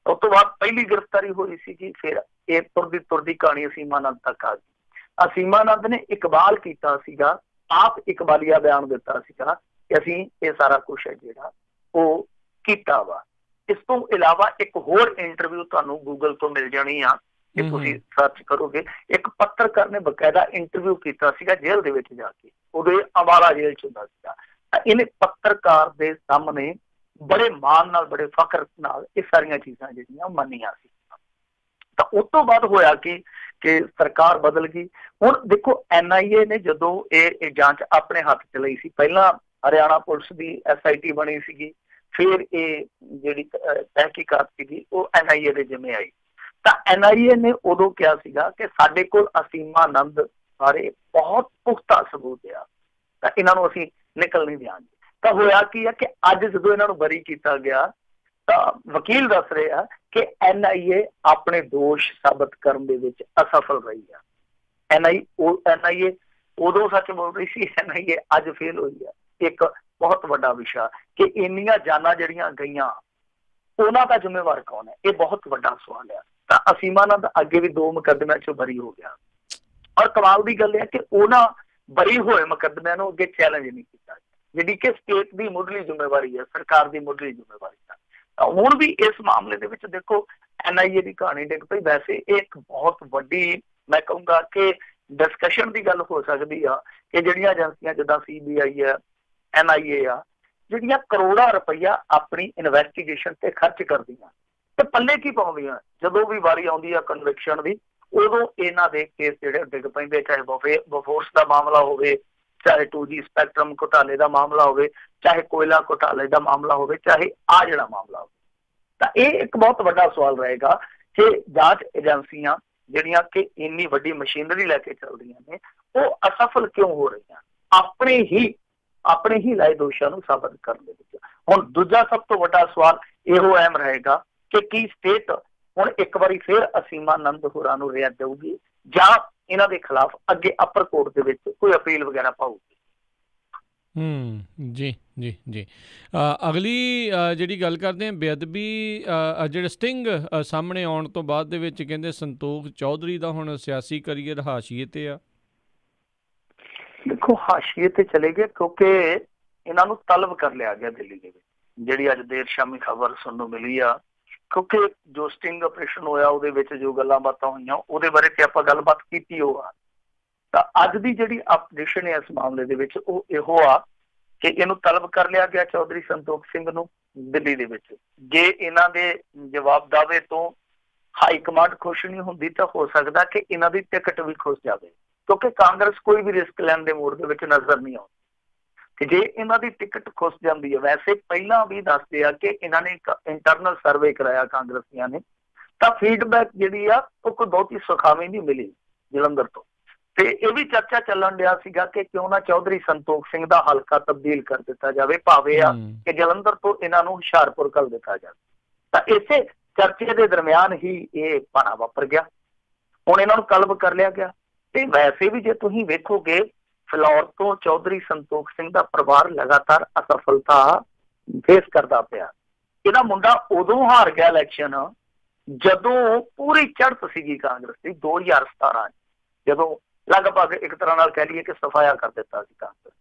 ਉਸ ਤੋਂ ਬਾਅਦ ਪਹਿਲੀ ਗ੍ਰਿਫਤਾਰੀ ਹੋਈ ਸੀਗੀ। ਫਿਰ ਇਹ ਤੁਰਦੀ ਕਹਾਣੀ ਅਸੀਮਾਨੰਦ ਤੱਕ ਆ ਗਈ। ਅਸੀਮਾਨੰਦ ਨੇ ਇਕਬਾਲ ਕੀਤਾ ਸੀਗਾ, ਆਪ ਇਕਬਾਲੀਆ ਬਿਆਨ ਦਿੱਤਾ ਸੀਗਾ ਕਿ ਅਸੀਂ ਇਹ ਸਾਰਾ ਕੁਛ ਹੈ ਜਿਹੜਾ ਉਹ ਕੀਤਾ ਵਾ। ਇਸ ਤੋਂ ਇਲਾਵਾ ਇੱਕ ਹੋਰ ਇੰਟਰਵਿਊ ਤੁਹਾਨੂੰ ਗੂਗਲ ਤੋਂ ਮਿਲ ਜਾਣੀ ਆ, ਜੇ ਤੁਸੀਂ ਸਰਚ ਕਰੋਗੇ, ਇੱਕ ਪੱਤਰਕਾਰ ਨੇ ਬਕਾਇਦਾ ਇੰਟਰਵਿਊ ਕੀਤਾ ਸੀਗਾ ਜੇਲ੍ਹ ਦੇ ਵਿੱਚ ਜਾ ਕੇ, ਉਦੋਂ ਅੰਬਾਲਾ ਜੇਲ੍ਹ 'ਚ ਹੁੰਦਾ ਸੀਗਾ। ਤਾਂ ਇਹਨੇ ਪੱਤਰਕਾਰ ਦੇ ਸਾਹਮਣੇ ਬੜੇ ਮਾਣ ਨਾਲ, ਬੜੇ ਫਖਰ ਨਾਲ ਇਹ ਸਾਰੀਆਂ ਚੀਜ਼ਾਂ ਜਿਹੜੀਆਂ ਮੰਨੀਆਂ ਸੀ। ਤਾਂ ਉਸ ਤੋਂ ਬਾਅਦ ਹੋਇਆ ਕਿ ਸਰਕਾਰ ਬਦਲ ਗਈ। ਹੁਣ ਦੇਖੋ, NIA ਨੇ ਜਦੋਂ ਇਹ ਜਾਂਚ ਆਪਣੇ ਹੱਥ 'ਚ ਲਈ ਸੀ, ਪਹਿਲਾਂ ਹਰਿਆਣਾ ਪੁਲਿਸ ਦੀ SIT ਬਣੀ ਸੀਗੀ, ਫਿਰ ਇਹ ਜਿਹੜੀ ਤਹਿਕੀਕਾਤ ਸੀਗੀ ਉਹ NIA ਦੇ ਜਿੰਮੇ ਆਈ। ਤਾਂ NIA ਨੇ ਉਦੋਂ ਕਿਹਾ ਸੀਗਾ ਕਿ ਸਾਡੇ ਕੋਲ ਅਸੀਮਾ ਆਨੰਦ ਬਾਰੇ ਬਹੁਤ ਪੁਖਤਾ ਸਬੂਤ ਆ, ਤਾਂ ਇਹਨਾਂ ਨੂੰ ਅਸੀਂ ਨਿਕਲ ਨਹੀਂ ਦਿਆਂਗੇ। ਤਾਂ ਹੋਇਆ ਕੀ ਆ ਕਿ ਅੱਜ ਜਦੋਂ ਇਹਨਾਂ ਨੂੰ ਬਰੀ ਕੀਤਾ ਗਿਆ ਤਾਂ ਵਕੀਲ ਦੱਸ ਰਹੇ ਆ ਕਿ NIA ਆਪਣੇ ਦੋਸ਼ ਸਾਬਤ ਕਰਨ ਦੇ ਵਿੱਚ ਅਸਫਲ ਰਹੀ ਆ। NIA ਉਦੋਂ ਸੱਚ ਬੋਲ ਰਹੀ ਸੀ, NIA ਅੱਜ ਫੇਲ ਹੋਈ ਆ। ਇੱਕ ਬਹੁਤ ਵੱਡਾ ਵਿਸ਼ਾ ਕਿ ਇੰਨੀਆਂ ਜਾਨਾਂ ਜਿਹੜੀਆਂ ਗਈਆਂ ਉਹਨਾਂ ਦਾ ਜ਼ਿੰਮੇਵਾਰ ਕੌਣ ਹੈ, ਇਹ ਬਹੁਤ ਵੱਡਾ ਸਵਾਲ ਆ। ਤਾਂ ਅਸੀਮਾ ਆਨੰਦ ਅੱਗੇ ਵੀ 2 ਮੁਕੱਦਮਿਆਂ 'ਚੋਂ ਬਰੀ ਹੋ ਗਿਆ, ਔਰ ਕਮਾਲ ਦੀ ਗੱਲ ਇਹ ਹੈ ਕਿ ਉਹਨਾਂ ਬਰੀ ਹੋਏ ਮੁਕੱਦਮਿਆਂ ਨੂੰ ਅੱਗੇ ਚੈਲੰਜ ਨਹੀਂ ਕੀਤਾ, ਜਿਹੜੀ ਕਿ ਸਟੇਟ ਦੀ ਮੁੱਢਲੀ ਜ਼ਿੰਮੇਵਾਰੀ ਹੈ, ਸਰਕਾਰ ਦੀ ਮੁੱਢਲੀ ਜ਼ਿੰਮੇਵਾਰੀ ਹੈ। ਤਾਂ ਹੁਣ ਵੀ ਇਸ ਮਾਮਲੇ ਦੇ ਵਿੱਚ ਦੇਖੋ NIA ਦੀ ਕਹਾਣੀ ਡਿੱਗ ਪਈ। ਵੈਸੇ ਇਹ ਇੱਕ ਬਹੁਤ ਵੱਡੀ, ਮੈਂ ਕਹੂੰਗਾ ਕਿ ਡਿਸਕਸ਼ਨ ਦੀ ਗੱਲ ਹੋ ਸਕਦੀ ਆ ਕਿ ਜਿਹੜੀਆਂ ਏਜੰਸੀਆਂ ਜਿੱਦਾਂ CBI ਆ, NIA ਆ, ਜਿਹੜੀਆਂ ਕਰੋੜਾਂ ਰੁਪਈਆ ਆਪਣੀ ਇਨਵੈਸਟੀਗੇਸ਼ਨ ਤੇ ਖਰਚ ਕਰਦੀਆਂ ਤੇ ਪੱਲੇ ਕੀ ਪਾਉਂਦੀਆਂ, ਜਦੋਂ ਵੀ ਵਾਰੀ ਆਉਂਦੀ ਆ ਕਨਵਿਕਸ਼ਨ ਦੀ, ਉਦੋਂ ਇਹਨਾਂ ਦੇ ਕੇਸ ਜਿਹੜੇ ਡਿੱਗ ਪੈਂਦੇ, ਚਾਹੇ ਬੋਫੋਰਸ ਦਾ ਮਾਮਲਾ ਹੋਵੇ, ਚਾਹੇ 2G ਸਪੈਕਟਰਮ ਘੁਟਾਲੇ ਦਾ ਮਾਮਲਾ ਹੋਵੇ, ਚਾਹੇ ਕੋਇਲਾ ਘੁਟਾਲੇ ਦਾ ਮਾਮਲਾ ਹੋਵੇ, ਚਾਹੇ ਆ ਜਿਹੜਾ ਮਾਮਲਾ ਹੋਵੇ। ਤਾਂ ਇਹ ਇੱਕ ਬਹੁਤ ਵੱਡਾ ਸਵਾਲ ਰਹੇਗਾ ਕਿ ਜਾਂਚ ਏਜੰਸੀਆਂ ਜਿਹੜੀਆਂ ਕਿ ਇੰਨੀ ਵੱਡੀ ਮਸ਼ੀਨਰੀ ਲੈ ਕੇ ਚੱਲਦੀਆਂ ਨੇ, ਉਹ ਅਸਫਲ ਕਿਉਂ ਹੋ ਰਹੀਆਂ ਆਪਣੇ ਹੀ ਲਾਏ ਦੋਸ਼ਾਂ ਨੂੰ ਸਾਬਤ ਕਰਨ ਦੇ ਵਿੱਚ। ਹੁਣ ਦੂਜਾ ਸਭ ਤੋਂ ਵੱਡਾ ਸਵਾਲ ਇਹੋ ਅਹਿਮ ਰਹੇਗਾ ਕਿ ਕੀ ਸਟੇਟ ਹੁਣ ਇੱਕ ਵਾਰੀ ਫਿਰ ਅਸੀਮਾ ਆਨੰਦ ਹੋਰਾਂ ਨੂੰ ਰਿਆ ਦੇਊਗੀ ਜਾਂ ਇਹਨਾਂ ਦੇ ਖਿਲਾਫ ਅੱਗੇ ਅਪਰ ਕੋਰਟ ਦੇ ਵਿੱਚ ਕੋਈ ਅਪੀਲ ਵਗੈਰਾ ਪਾਊਗੀ। ਜੀ ਜੀ ਜੀ ਅਗਲੀ ਜਿਹੜੀ ਗੱਲ ਕਰਦੇ ਹਾਂ, ਬੇਅਦਬੀ ਜਿਹੜੇ ਸਟਿੰਗ ਸਾਹਮਣੇ ਆਉਣ ਤੋਂ ਬਾਅਦ ਦੇ ਵਿੱਚ ਕਹਿੰਦੇ ਸੰਤੋਖ ਚੌਧਰੀ ਦਾ ਹੁਣ ਸਿਆਸੀ ਕਰੀਅਰ ਹਾਸ਼ੀਏ ਤੇ ਆ। ਦੇਖੋ, ਹਾਸ਼ੀਏ ਤੇ ਚਲੇ ਗਏ ਕਿਉਂਕਿ ਇਹਨਾਂ ਨੂੰ ਤਲਬ ਕਰ ਲਿਆ ਗਿਆ ਦਿੱਲੀ ਦੇ ਵਿੱਚ, ਜਿਹੜੀ ਅੱਜ ਦੇਰ ਸ਼ਾਮੀ ਖਬਰ ਸੁਣਨ ਨੂੰ ਮਿਲੀ ਆ। ਕਿਉਂਕਿ ਜੋ ਸਟਿੰਗ ਆਪਰੇਸ਼ਨ ਹੋਇਆ ਉਹਦੇ ਵਿੱਚ ਜੋ ਗੱਲਾਂ ਬਾਤਾਂ ਹੋਈਆਂ ਉਹਦੇ ਬਾਰੇ ਤੇ ਆਪਾਂ ਗੱਲਬਾਤ ਕੀਤੀ ਉਹ ਆ। ਤਾਂ ਅੱਜ ਦੀ ਜਿਹੜੀ ਅਪਡੇਸ਼ਨ ਹੈ ਇਸ ਮਾਮਲੇ ਦੇ ਵਿੱਚ ਉਹ ਇਹੋ ਆ ਕਿ ਇਹਨੂੰ ਤਲਬ ਕਰ ਲਿਆ ਗਿਆ ਚੌਧਰੀ ਸੰਤੋਖ ਸਿੰਘ ਨੂੰ ਦਿੱਲੀ ਦੇ ਵਿੱਚ। ਜੇ ਇਹਨਾਂ ਦੇ ਜਵਾਬ ਦਾਵੇ ਤੋਂ ਹਾਈ ਕਮਾਂਡ ਖੁਸ਼ ਨਹੀਂ ਹੁੰਦੀ ਤਾਂ ਹੋ ਸਕਦਾ ਕਿ ਇਹਨਾਂ ਦੀ ਟਿਕਟ ਵੀ ਖੁੱਸ ਜਾਵੇ, ਕਿਉਂਕਿ ਕਾਂਗਰਸ ਕੋਈ ਵੀ ਰਿਸਕ ਲੈਣ ਦੇ ਮੂਡ ਦੇ ਵਿੱਚ ਨਜ਼ਰ ਨਹੀਂ ਆਉਂਦੀ। ਤੇ ਜੇ ਇਹਨਾਂ ਦੀ ਟਿਕਟ ਖੁੱਸ ਜਾਂਦੀ ਹੈ, ਵੈਸੇ ਪਹਿਲਾਂ ਵੀ ਦੱਸਦੇ ਆ ਕਿ ਇਹਨਾਂ ਨੇ ਇੱਕ ਇੰਟਰਨਲ ਸਰਵੇ ਕਰਾਇਆ ਕਾਂਗਰਸੀਆਂ ਨੇ, ਤਾਂ ਫੀਡਬੈਕ ਜਿਹੜੀ ਆ ਉਹ ਕੋਈ ਬਹੁਤੀ ਸੁਖਾਵੀਂ ਨਹੀਂ ਮਿਲੀ ਜਲੰਧਰ ਤੋਂ। ਤੇ ਇਹ ਵੀ ਚਰਚਾ ਚੱਲਣ ਡਿਆ ਸੀਗਾ ਕਿ ਕਿਉਂ ਨਾ ਚੌਧਰੀ ਸੰਤੋਖ ਸਿੰਘ ਦਾ ਹਲਕਾ ਤਬਦੀਲ ਕਰ ਦਿੱਤਾ ਜਾਵੇ, ਭਾਵੇਂ ਆ ਕਿ ਜਲੰਧਰ ਤੋਂ ਇਹਨਾਂ ਨੂੰ ਹੁਸ਼ਿਆਰਪੁਰ ਕਰ ਦਿੱਤਾ ਜਾਵੇ। ਤਾਂ ਇਸੇ ਚਰਚੇ ਦੇ ਦਰਮਿਆਨ ਹੀ ਇਹ ਪਾਣਾ ਵਾਪਰ ਗਿਆ। ਹੁਣ ਇਹਨਾਂ ਨੂੰ ਤਲਬ ਕਰ ਲਿਆ ਗਿਆ। ਤੇ ਵੈਸੇ ਵੀ ਜੇ ਤੁਸੀਂ ਵੇਖੋਗੇ, ਫਿਲੌਰ ਤੋਂ ਚੌਧਰੀ ਸੰਤੋਖ ਸਿੰਘ ਦਾ ਪਰਿਵਾਰ ਲਗਾਤਾਰ ਅਸਫਲਤਾ ਫੇਸ ਕਰਦਾ ਪਿਆ। ਇਹਦਾ ਮੁੰਡਾ ਉਦੋਂ ਹਾਰ ਗਿਆ ਇਲੈਕਸ਼ਨ ਜਦੋਂ ਪੂਰੀ ਚੜ੍ਹਤ ਸੀਗੀ ਕਾਂਗਰਸ ਦੀ 2017 ਜਦੋਂ ਲਗਭਗ ਇੱਕ ਤਰ੍ਹਾਂ ਨਾਲ ਕਹਿ ਲਈਏ ਕਿ ਸਫਾਇਆ ਕਰ ਦਿੱਤਾ ਸੀ ਕਾਂਗਰਸ।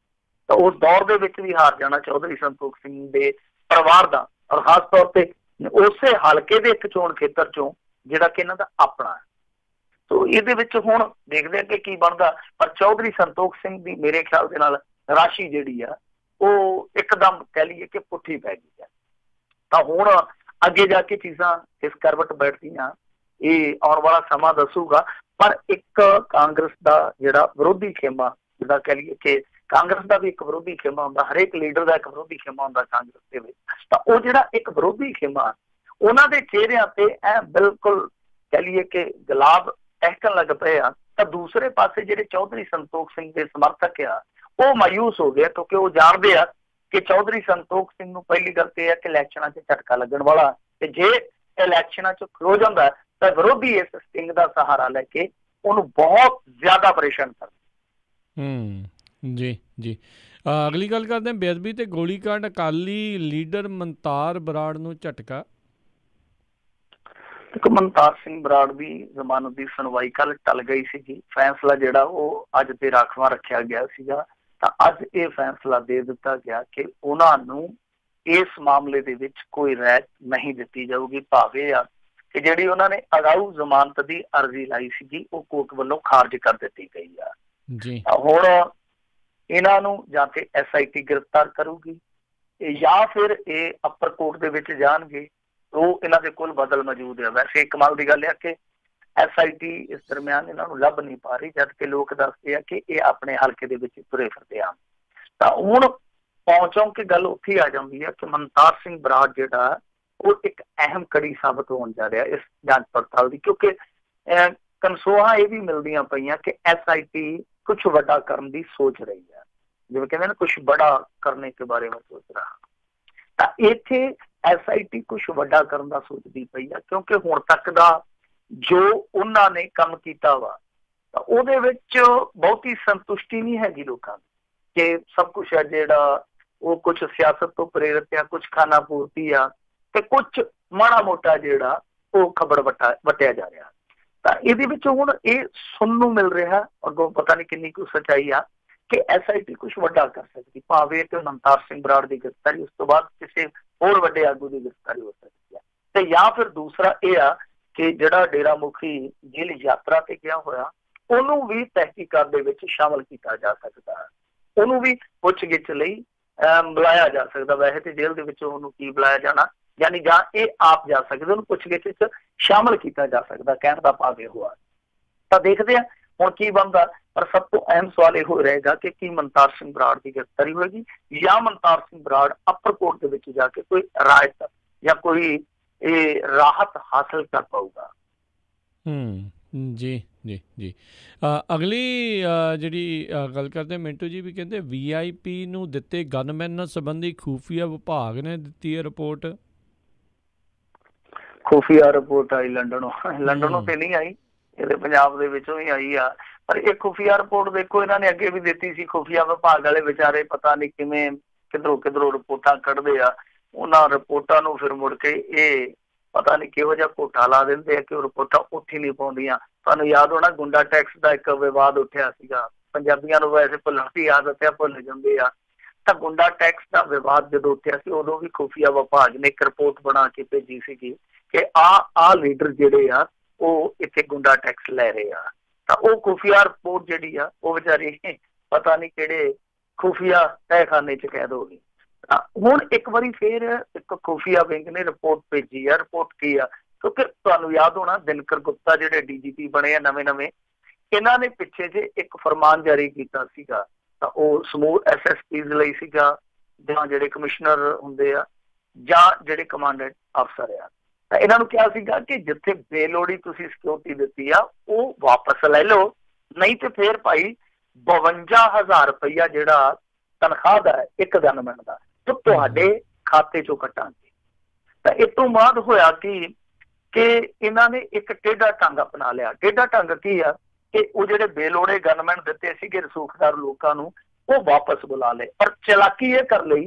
ਤਾਂ ਉਸ ਦੌਰ ਦੇ ਵਿੱਚ ਵੀ ਹਾਰ ਜਾਣਾ ਚੌਧਰੀ ਸੰਤੋਖ ਸਿੰਘ ਦੇ ਪਰਿਵਾਰ ਦਾ, ਔਰ ਖਾਸ ਤੌਰ ਤੇ ਉਸੇ ਹਲਕੇ ਦੇ ਇੱਕ ਚੋਣ ਖੇਤਰ ਚੋਂ ਜਿਹੜਾ ਕਿ ਇਹਨਾਂ ਦਾ ਆਪਣਾ ਹੈ। ਸੋ ਇਹਦੇ ਵਿੱਚ ਹੁਣ ਦੇਖਦੇ ਆ ਕਿ ਕੀ ਬਣਦਾ। ਪਰ ਚੌਧਰੀ ਸੰਤੋਖ ਸਿੰਘ ਦੀ ਮੇਰੇ ਖਿਆਲ ਦੇ ਨਾਲ ਰਾਸ਼ੀ ਜਿਹੜੀ ਆ ਉਹ ਇੱਕਦਮ ਕਹਿ ਲਈਏ ਕਿ ਪੁੱਠੀ ਪੈ ਗਈ ਹੈ। ਤਾਂ ਹੁਣ ਅੱਗੇ ਜਾ ਕੇ ਚੀਜ਼ਾਂ ਇਸ ਕਰਵਟ ਬੈਠਦੀਆਂ, ਇਹ ਆਉਣ ਵਾਲਾ ਸਮਾਂ ਦੱਸੂਗਾ। ਪਰ ਇੱਕ ਕਾਂਗਰਸ ਦਾ ਜਿਹੜਾ ਵਿਰੋਧੀ ਖੇਮਾ, ਜਿੱਦਾਂ ਕਹਿ ਲਈਏ ਕਿ ਕਾਂਗਰਸ ਦਾ ਵੀ ਇੱਕ ਵਿਰੋਧੀ ਖੇਮਾ ਹੁੰਦਾ, ਹਰੇਕ ਲੀਡਰ ਦਾ ਇੱਕ ਵਿਰੋਧੀ ਖੇਮਾ ਹੁੰਦਾ ਕਾਂਗਰਸ ਦੇ ਵਿੱਚ। ਤਾਂ ਉਹ ਜਿਹੜਾ ਇੱਕ ਵਿਰੋਧੀ ਖੇਮਾ, ਉਹਨਾਂ ਦੇ ਚਿਹਰਿਆਂ ਤੇ ਐ ਬਿਲਕੁਲ ਕਹਿ ਲਈਏ ਕਿ ਗੁਲਾਬ ਟਹਿਕਣ ਲੱਗ ਪਏ ਆ। ਤਾਂ ਦੂਸਰੇ ਪਾਸੇ ਜਿਹੜੇ ਚੌਧਰੀ ਸੰਤੋਖ ਸਿੰਘ ਦੇ ਸਮਰਥਕ ਆ ਉਹ ਮਾਯੂਸ ਹੋ ਗਏ, ਕਿਉਂਕਿ ਉਹ ਜਾਣਦੇ ਆ ਕਿ ਚੌਧਰੀ ਸੰਤੋਖ ਸਿੰਘ ਨੂੰ ਪਹਿਲੀ ਗੱਲ ਤੇ ਇਹ ਹੈ ਕਿ ਇਲੈਕਸ਼ਨਾਂ 'ਚ ਝਟਕਾ ਲੱਗਣ ਵਾਲਾ, ਤੇ ਜੇ ਇਲੈਕਸ਼ਨਾਂ 'ਚ ਖਲੋ ਜਾਂਦਾ ਤਾਂ ਵਿਰੋਧੀ ਇਸ ਸਟਿੰਗ ਦਾ ਸਹਾਰਾ ਲੈ ਕੇ ਉਹਨੂੰ ਬਹੁਤ ਜ਼ਿਆਦਾ ਪਰੇਸ਼ਾਨ ਕਰਦੇ। ਜੀ ਜੀ ਅਗਲੀ ਗੱਲ ਕਰਦੇ ਹਾਂ, ਬੇਅਦਬੀ ਤੇ ਗੋਲੀਕਾਂਡ, ਅਕਾਲੀ ਲੀਡਰ ਮਨਤਾਰ ਬਰਾੜ ਨੂੰ ਝਟਕਾ। ਇੱਕ ਮਨਤਾਰ ਸਿੰਘ ਬਰਾੜ ਦੀ ਜ਼ਮਾਨਤ ਦੀ ਸੁਣਵਾਈ ਕੱਲ ਟਲ ਗਈ ਸੀਗੀ। ਫੈਸਲਾ ਜਿਹੜਾ ਉਹ ਅੱਜ ਤੇ ਰਾਖਵਾਂ ਰੱਖਿਆ ਗਿਆ ਸੀਗਾ। ਤਾਂ ਅੱਜ ਇਹ ਫੈਸਲਾ ਦੇ ਦਿੱਤਾ ਗਿਆ ਕਿ ਉਹਨਾਂ ਨੂੰ ਇਸ ਮਾਮਲੇ ਦੇ ਵਿੱਚ ਕੋਈ ਰਾਇਤ ਨਹੀਂ ਦਿੱਤੀ ਜਾਊਗੀ, ਭਾਵੇਂ ਆ ਕਿ ਜਿਹੜੀ ਉਹਨਾਂ ਨੇ ਅਗਾਊ ਜ਼ਮਾਨਤ ਦੀ ਅਰਜ਼ੀ ਲਾਈ ਸੀਗੀ ਉਹ ਕੋਰਟ ਵੱਲੋਂ ਖਾਰਜ ਕਰ ਦਿੱਤੀ ਗਈ ਆ ਜੀ। ਹੁਣ ਇਹਨਾਂ ਨੂੰ ਜਾਂ ਤੇ SIT ਗ੍ਰਿਫਤਾਰ ਕਰੂਗੀ ਜਾਂ ਫਿਰ ਇਹ ਅਪਰ ਕੋਰਟ ਦੇ ਵਿੱਚ ਜਾਣਗੇ। ਉਹ ਇਹਨਾਂ ਦੇ ਕੋਲ ਬਦਲ ਮੌਜੂਦ ਹੈ। ਵੈਸੇ ਕਮਾਲ ਦੀ ਗੱਲ ਹੈ ਕਿ SIT ਇਸ ਦਰਮਿਆਨ ਇਹਨਾਂ ਨੂੰ ਲੱਭ ਨਹੀਂ ਪਾ ਰਹੀ, ਜਦ ਕਿ ਲੋਕ ਦੱਸਦੇ ਆ ਕਿ ਇਹ ਆਪਣੇ ਹਲਕੇ ਦੇ ਵਿੱਚ ਤੁਰੇ ਫਿਰਦੇ ਆ। ਤਾਂ ਹੁਣ ਪਹੁੰਚੋਂ ਕਿ ਗੱਲ ਉੱਥੇ ਆ ਜਾਂਦੀ ਹੈ ਕਿ ਮਨਤਾਰ ਸਿੰਘ ਬਰਾੜ ਜਿਹੜਾ ਉਹ ਇੱਕ ਅਹਿਮ ਕੜੀ ਸਾਬਤ ਹੋਣ ਜਾ ਰਿਹਾ ਇਸ ਜਾਂਚ ਪੜਤਾਲ ਦੀ, ਕਿਉਂਕਿ ਕਨਸੋਆਂ ਇਹ ਵੀ ਮਿਲਦੀਆਂ ਪਈਆਂ ਕਿ SIT ਕੁਛ ਵੱਡਾ ਕਰਨ ਦੀ ਸੋਚ ਰਹੀ ਹੈ, ਜਿਵੇਂ ਕਹਿੰਦੇ ਨਾ ਕੁਛ ਬੜਾ ਕਰਨੇ ਕੇ ਬਾਰੇ ਮੈਂ ਸੋਚ ਰਹਾ। ਤਾਂ ਇੱਥੇ SIT ਕੁਛ ਵੱਡਾ ਕਰਨ ਦਾ ਸੋਚਦੀ ਪਈ ਆ, ਕਿਉਂਕਿ ਹੁਣ ਤੱਕ ਦਾ ਜੋ ਉਹਨਾਂ ਨੇ ਕੰਮ ਕੀਤਾ ਵਾ ਤਾਂ ਉਹਦੇ ਵਿੱਚ ਬਹੁਤੀ ਸੰਤੁਸ਼ਟੀ ਨਹੀਂ ਹੈਗੀ ਲੋਕਾਂ ਦੀ ਕਿ ਸਭ ਕੁਛ ਹੈ ਜਿਹੜਾ ਉਹ ਕੁਛ ਸਿਆਸਤ ਤੋਂ ਪ੍ਰੇਰਿਤ ਆ, ਕੁਛ ਖਾਨਾ ਪੂਰਤੀ ਆ ਤੇ ਕੁਛ ਮਾੜਾ ਮੋਟਾ ਜਿਹੜਾ ਉਹ ਖਬਰ ਵਟਿਆ ਜਾ ਰਿਹਾ। ਤਾਂ ਇਹਦੇ ਵਿੱਚ ਹੁਣ ਇਹ ਸੁਣਨ ਨੂੰ ਮਿਲ ਰਿਹਾ, ਅੱਗੋਂ ਪਤਾ ਨਹੀਂ ਕਿੰਨੀ ਕੁ ਸੱਚਾਈ ਆ, ਕਿ SIT ਕੁਛ ਵੱਡਾ ਕਰ ਸਕਦੀ, ਭਾਵੇਂ ਕਿ ਮਨਤਾਰ ਸਿੰਘ ਬਰਾੜ ਦੀ ਗ੍ਰਿਫਤਾਰੀ ਉਸ ਤੋਂ ਬਾਅਦ ਕਿਸੇ ਹੋਰ ਵੱਡੇ ਆਗੂ ਦੀ ਗ੍ਰਿਫਤਾਰੀ ਹੋ ਸਕਦੀ ਹੈ। ਤੇ ਜਾਂ ਫਿਰ ਦੂਸਰਾ ਇਹ ਆ ਕਿ ਜਿਹੜਾ ਡੇਰਾ ਮੁਖੀ ਜੇਲ੍ਹ ਯਾਤਰਾ ਤੇ ਗਿਆ ਹੋਇਆ ਉਹਨੂੰ ਵੀ ਤਹਿਕੀਕਾਤ ਦੇ ਵਿੱਚ ਸ਼ਾਮਲ ਕੀਤਾ ਜਾ ਸਕਦਾ ਹੈ, ਉਹਨੂੰ ਵੀ ਪੁੱਛਗਿੱਛ ਲਈ ਬੁਲਾਇਆ ਜਾ ਸਕਦਾ। ਵੈਸੇ ਤੇ ਜੇਲ੍ਹ ਦੇ ਵਿੱਚ ਉਹਨੂੰ ਕੀ ਬੁਲਾਇਆ ਜਾਣਾ, ਯਾਨੀ ਜਾਂ ਇਹ ਆਪ ਜਾ ਸਕਦੇ, ਉਹਨੂੰ ਪੁੱਛਗਿੱਛ ਚ ਸ਼ਾਮਲ ਕੀਤਾ ਜਾ ਸਕਦਾ, ਕਹਿਣ ਦਾ ਭਾਵ ਇਹ ਹੋਇਆ। ਤਾਂ ਦੇਖਦੇ ਆ ਹੁਣ ਕੀ ਬਣਦਾ, ਪਰ ਸਭ ਤੋਂ ਅਹਿਮ ਸਵਾਲ ਇਹੋ ਰਹੇਗਾ ਕਿ ਕੀ ਮਨਤਾਰ ਸਿੰਘ ਬਰਾੜ ਦੀ ਗ੍ਰਿਫਤਾਰੀ ਹੋਏਗੀ ਜਾਂ ਮਨਤਾਰ ਸਿੰਘ ਬਰਾੜ ਅਪਰ ਕੋਰਟ ਦੇ ਵਿੱਚ ਜਾ ਕੇ ਕੋਈ ਰਾਇਤ ਜਾਂ ਕੋਈ ਇਹ ਰਾਹਤ ਹਾਸਲ ਕਰ ਪਾਊਗਾ। ਜੀ ਜੀ ਜੀ। ਅਗਲੀ ਜਿਹੜੀ ਗੱਲ ਕਰਦੇ ਮਿੰਟੂ ਜੀ, ਵੀ ਕਹਿੰਦੇ VIP ਨੂੰ ਦਿੱਤੇ ਗਨਮੈਨ ਸੰਬੰਧੀ ਖੂਫੀਆ ਵਿਭਾਗ ਨੇ ਦਿੱਤੀ ਹੈ ਰਿਪੋਰਟ। ਖੂਫੀਆ ਰਿਪੋਰਟ ਆਈ ਲੰਡਨੋਂ ਤੇ ਨਹੀਂ ਆਈ, ਇਹਦੇ ਪੰਜਾਬ ਦੇ ਵਿੱਚੋਂ ਹੀ ਆਈ ਆ। ਪਰ ਇਹ ਖੁਫੀਆ ਰਿਪੋਰਟ ਦੇਖੋ ਇਹਨਾਂ ਨੇ ਅੱਗੇ ਵੀ ਦਿੱਤੀ ਸੀ। ਖੁਫੀਆ ਵਿਭਾਗ ਵਾਲੇ ਵਿਚਾਰੇ ਪਤਾ ਨਹੀਂ ਕਿਵੇਂ ਕਿਧਰੋਂ ਰਿਪੋਰਟਾਂ ਕੱਢਦੇ ਆ, ਉਹਨਾਂ ਰਿਪੋਰਟਾਂ ਨੂੰ ਫਿਰ ਮੁੜ ਕੇ ਇਹ ਪਤਾ ਨਹੀਂ ਕਿਹੋ ਜਿਹਾ ਘੋਟਾ ਲਾ ਦਿੰਦੇ ਆ ਕਿ ਉਹ ਰਿਪੋਰਟਾਂ ਉੱਥੇ ਨਹੀਂ ਪਾਉਂਦੀਆਂ। ਤੁਹਾਨੂੰ ਯਾਦ ਹੋਣਾ ਗੁੰਡਾ ਟੈਕਸ ਦਾ ਇੱਕ ਵਿਵਾਦ ਉੱਠਿਆ ਸੀਗਾ, ਪੰਜਾਬੀਆਂ ਨੂੰ ਵੈਸੇ ਭੁੱਲਣ ਦੀ ਆਦਤ ਹੈ, ਭੁੱਲ ਜਾਂਦੇ ਆ। ਤਾਂ ਗੁੰਡਾ ਟੈਕਸ ਦਾ ਵਿਵਾਦ ਜਦੋਂ ਉੱਠਿਆ ਸੀ ਉਦੋਂ ਵੀ ਖੁਫੀਆ ਵਿਭਾਗ ਨੇ ਇੱਕ ਰਿਪੋਰਟ ਬਣਾ ਕੇ ਭੇਜੀ ਸੀਗੀ ਕਿ ਆਹ ਲੀਡਰ ਜਿਹੜੇ ਆ ਉਹ ਇੱਥੇ ਗੁੰਡਾ ਟੈਕਸ ਲੈ ਰਹੇ ਆ। ਤਾਂ ਉਹ ਖੁਫੀਆ ਰਿਪੋਰਟ ਜਿਹੜੀ ਆ ਉਹ ਵਿਚਾਰੀ ਪਤਾ ਨਹੀਂ ਕਿਹੜੇ ਖੁਫੀਆ ਤਹਿਖਾਨੇ ਚ ਕੈਦ ਹੋ ਗਈ। ਹੁਣ ਇੱਕ ਵਾਰੀ ਫੇਰ ਇੱਕ ਖੁਫੀਆ ਵਿੰਗ ਨੇ ਰਿਪੋਰਟ ਭੇਜੀ ਆ। ਰਿਪੋਰਟ ਕੀ ਆ, ਕਿਉਂਕਿ ਤੁਹਾਨੂੰ ਯਾਦ ਹੋਣਾ ਦਿਨਕਰ ਗੁਪਤਾ ਜਿਹੜੇ DGP ਬਣੇ ਆ ਨਵੇਂ, ਇਹਨਾਂ ਨੇ ਪਿੱਛੇ ਜੇ ਇੱਕ ਫਰਮਾਨ ਜਾਰੀ ਕੀਤਾ ਸੀਗਾ। ਤਾਂ ਉਹ ਸਮੂਹ SSPs ਲਈ ਸੀਗਾ, ਜਾਂ ਜਿਹੜੇ ਕਮਿਸ਼ਨਰ ਹੁੰਦੇ ਆ ਜਾਂ ਜਿਹੜੇ ਕਮਾਂਡੈਂਟ ਅਫਸਰ ਆ। ਤਾਂ ਇਹਨਾਂ ਨੂੰ ਕਿਹਾ ਸੀਗਾ ਕਿ ਜਿੱਥੇ ਬੇਲੋੜੀ ਤੁਸੀਂ ਸਿਕਿਉਰਿਟੀ ਦਿੱਤੀ ਆ ਉਹ ਵਾਪਸ ਲੈ ਲਓ, ਨਹੀਂ ਤੇ ਫੇਰ ਭਾਈ 52,000 ਰੁਪਈਆ ਜਿਹੜਾ ਤਨਖਾਹ ਦਾ ਹੈ ਇੱਕ ਗਨਮੈਨ ਦਾ ਤੁਹਾਡੇ ਖਾਤੇ ਚੋਂ ਕੱਟਾਂਗੇ। ਤਾਂ ਇਸ ਤੋਂ ਬਾਅਦ ਹੋਇਆ ਕਿ ਇਹਨਾਂ ਨੇ ਇੱਕ ਟੇਢਾ ਢੰਗ ਅਪਣਾ ਲਿਆ। ਟੇਢਾ ਢੰਗ ਕੀ ਆ ਕਿ ਉਹ ਜਿਹੜੇ ਬੇਲੋੜੇ ਗਨਮੈਨ ਦਿੱਤੇ ਸੀਗੇ ਰਸੂਖਦਾਰ ਲੋਕਾਂ ਨੂੰ ਉਹ ਵਾਪਸ ਬੁਲਾ ਲਏ। ਪਰ ਚਲਾਕੀ ਇਹ ਕਰ ਲਈ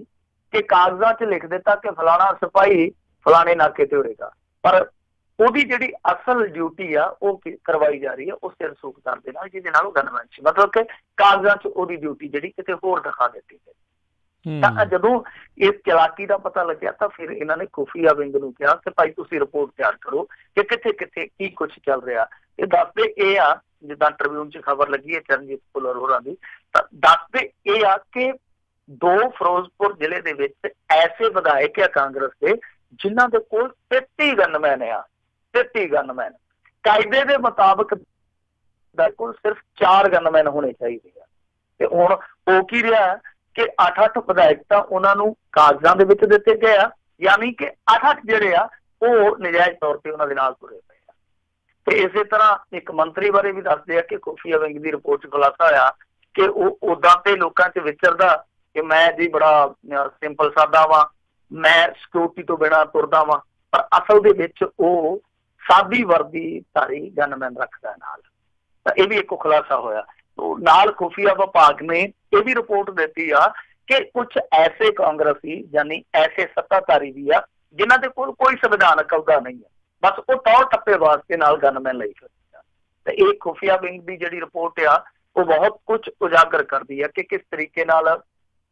ਕਿ ਕਾਗਜ਼ਾਂ 'ਚ ਲਿਖ ਦਿੱਤਾ ਕਿ ਫਲਾਣਾ ਸਿਪਾਹੀ ਫਲਾਣੇ ਨਾਕੇ ਤੇ ਹੋਏਗਾ, ਪਰ ਉਹਦੀ ਜਿਹੜੀ ਅਸਲ ਡਿਊਟੀ ਆ ਉਹ ਕਰਵਾਈ ਜਾ ਰਹੀ ਹੈ ਉਸੇ ਰਸੂਖਦਾਰ ਦੇ ਨਾਲ ਜਿਹਦੇ ਨਾਲ ਉਹ ਗਨਮੈਨ ਸੀ। ਮਤਲਬ ਕਿ ਕਾਗਜ਼ਾਂ 'ਚ ਉਹਦੀ ਡਿਊਟੀ ਜਿਹੜੀ ਕਿਤੇ ਹੋਰ ਦਿਖਾ ਦਿੱਤੀ ਗਈ। ਤਾਂ ਜਦੋਂ ਇਸ ਚਲਾਕੀ ਦਾ ਪਤਾ ਲੱਗਿਆ ਤਾਂ ਫਿਰ ਇਹਨਾਂ ਨੇ ਖੁਫੀਆ ਵਿੰਗ ਨੂੰ ਕਿਹਾ ਕਿ ਭਾਈ ਤੁਸੀਂ ਰਿਪੋਰਟ ਤਿਆਰ ਕਰੋ ਕਿ ਕਿੱਥੇ ਕਿੱਥੇ ਕੀ ਕੁਛ ਚੱਲ ਰਿਹਾ। ਇਹ ਦੱਸਦੇ ਇਹ ਆ, ਜਿੱਦਾਂ ਟ੍ਰਿਬਿਊਨ 'ਚ ਖਬਰ ਲੱਗੀ ਹੈ ਚਰਨਜੀਤ ਭੁੱਲਰ ਹੋਰਾਂ ਦੀ, ਤਾਂ ਦੱਸਦੇ ਇਹ ਆ ਕਿ 2 ਫਿਰੋਜ਼ਪੁਰ ਜ਼ਿਲ੍ਹੇ ਦੇ ਵਿੱਚ ਐਸੇ ਵਿਧਾਇਕ ਆ ਕਾਂਗਰਸ ਦੇ ਜਿਨ੍ਹਾਂ ਦੇ ਕੋਲ 33 ਗਨਮੈਨ ਆ। 33 ਗਨਮੈਨ ਕਾਇਦੇ ਦੇ ਮੁਤਾਬਕ ਦਾ ਕੋਲ ਸਿਰਫ 4 ਗਨਮੈਨ ਹੋਣੇ ਚਾਹੀਦੇ ਆ। ਤੇ ਹੁਣ ਉਹ ਕੀ ਰਿਹਾ ਕਿ 8-8 ਵਿਧਾਇਕ ਤਾਂ ਉਹਨਾਂ ਨੂੰ ਕਾਗਜ਼ਾਂ ਦੇ ਵਿੱਚ ਦਿੱਤੇ ਗਏ ਆ, ਯਾਨੀ ਕਿ 8-8 ਜਿਹੜੇ ਆ ਉਹ ਨਜਾਇਜ਼ ਤੌਰ ਤੇ ਉਹਨਾਂ ਦੇ ਨਾਲ ਤੁਰੇ ਪਏ ਆ। ਤੇ ਇਸੇ ਤਰ੍ਹਾਂ ਇੱਕ ਮੰਤਰੀ ਬਾਰੇ ਵੀ ਦੱਸਦੇ ਆ ਕਿ ਖੁਫੀਆ ਵਿੰਗ ਦੀ ਰਿਪੋਰਟ 'ਚ ਖੁਲਾਸਾ ਹੋਇਆ ਕਿ ਉਹ ਉਦਾਂ ਤੇ ਲੋਕਾਂ 'ਚ ਵਿਚਰਦਾ ਕਿ ਮੈਂ ਜੀ ਬੜਾ ਸਿੰਪਲ ਸਾਦਾ ਵਾਂ, ਮੈਂ ਸਿਕਿਉਰਿਟੀ ਤੋਂ ਬਿਨਾਂ ਤੁਰਦਾ ਵਾਂ, ਪਰ ਅਸਲ ਦੇ ਵਿੱਚ ਉਹ ਸਾਦੀ ਵਰਦੀ ਧਾਰੀ ਗਨਮੈਨ ਰੱਖਦਾ ਨਾਲ। ਤਾਂ ਇਹ ਵੀ ਇੱਕ ਖੁਲਾਸਾ ਹੋਇਆ। ਨਾਲ ਖੁਫੀਆ ਵਿਭਾਗ ਨੇ ਇਹ ਵੀ ਰਿਪੋਰਟ ਦਿੱਤੀ ਆ ਕਿ ਕੁਛ ਐਸੇ ਕਾਂਗਰਸੀ ਯਾਨੀ ਐਸੇ ਸੱਤਾਧਾਰੀ ਵੀ ਆ ਜਿਨ੍ਹਾਂ ਦੇ ਕੋਲ ਕੋਈ ਸੰਵਿਧਾਨਕ ਅਹੁਦਾ ਨਹੀਂ ਹੈ, ਬਸ ਉਹ ਤੌਰ ਟੱਪੇ ਵਾਸਤੇ ਨਾਲ ਗਨਮੈਨ ਲਈ ਫਿਰਦੇ ਆ। ਤੇ ਇਹ ਖੁਫੀਆ ਵਿੰਗ ਦੀ ਜਿਹੜੀ ਰਿਪੋਰਟ ਆ ਉਹ ਬਹੁਤ ਕੁਝ ਉਜਾਗਰ ਕਰਦੀ ਆ ਕਿ ਕਿਸ ਤਰੀਕੇ ਨਾਲ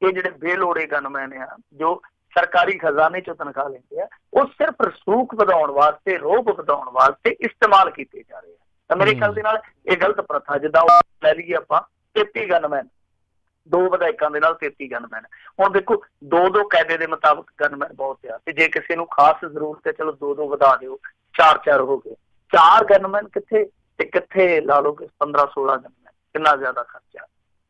ਇਹ ਜਿਹੜੇ ਬੇਲੋੜੇ ਗਨਮੈਨ ਆ ਜੋ ਸਰਕਾਰੀ ਖਜ਼ਾਨੇ ਚੋਂ ਤਨਖਾਹ ਲੈਂਦੇ ਆ, ਉਹ ਸਿਰਫ ਰਸੂਖ ਵਧਾਉਣ ਵਾਸਤੇ, ਰੋਬ ਵਧਾਉਣ ਵਾਸਤੇ ਇਸਤੇਮਾਲ ਕੀਤੇ ਜਾ ਰਹੇ ਆ। ਤਾਂ ਮੇਰੇ ਖਿਆਲ ਦੇ ਨਾਲ ਇਹ ਗਲਤ ਪ੍ਰਥਾ, ਜਿੱਦਾਂ ਉਹ ਲੈ ਲਈਏ ਆਪਾਂ 33 ਗਨਮੈਨ, 2 ਵਿਧਾਇਕਾਂ ਦੇ ਨਾਲ 33 ਗਨਮੈਨ। ਹੁਣ ਦੇਖੋ 2-2 ਕਾਇਦੇ ਦੇ ਮੁਤਾਬਕ ਗਨਮੈਨ ਬਹੁਤ ਆ, ਤੇ ਜੇ ਕਿਸੇ ਨੂੰ ਖਾਸ ਜ਼ਰੂਰਤ ਹੈ ਚਲੋ 2-2 ਵਧਾ ਦਿਓ, 4-4 ਹੋ ਗਏ। 4 ਗਨਮੈਨ ਕਿੱਥੇ ਤੇ ਕਿੱਥੇ ਲਾ ਲਓ ਕਿ 15-16 ਗਨਮੈਨ, ਕਿੰਨਾ ਜ਼ਿਆਦਾ ਖਰਚਾ।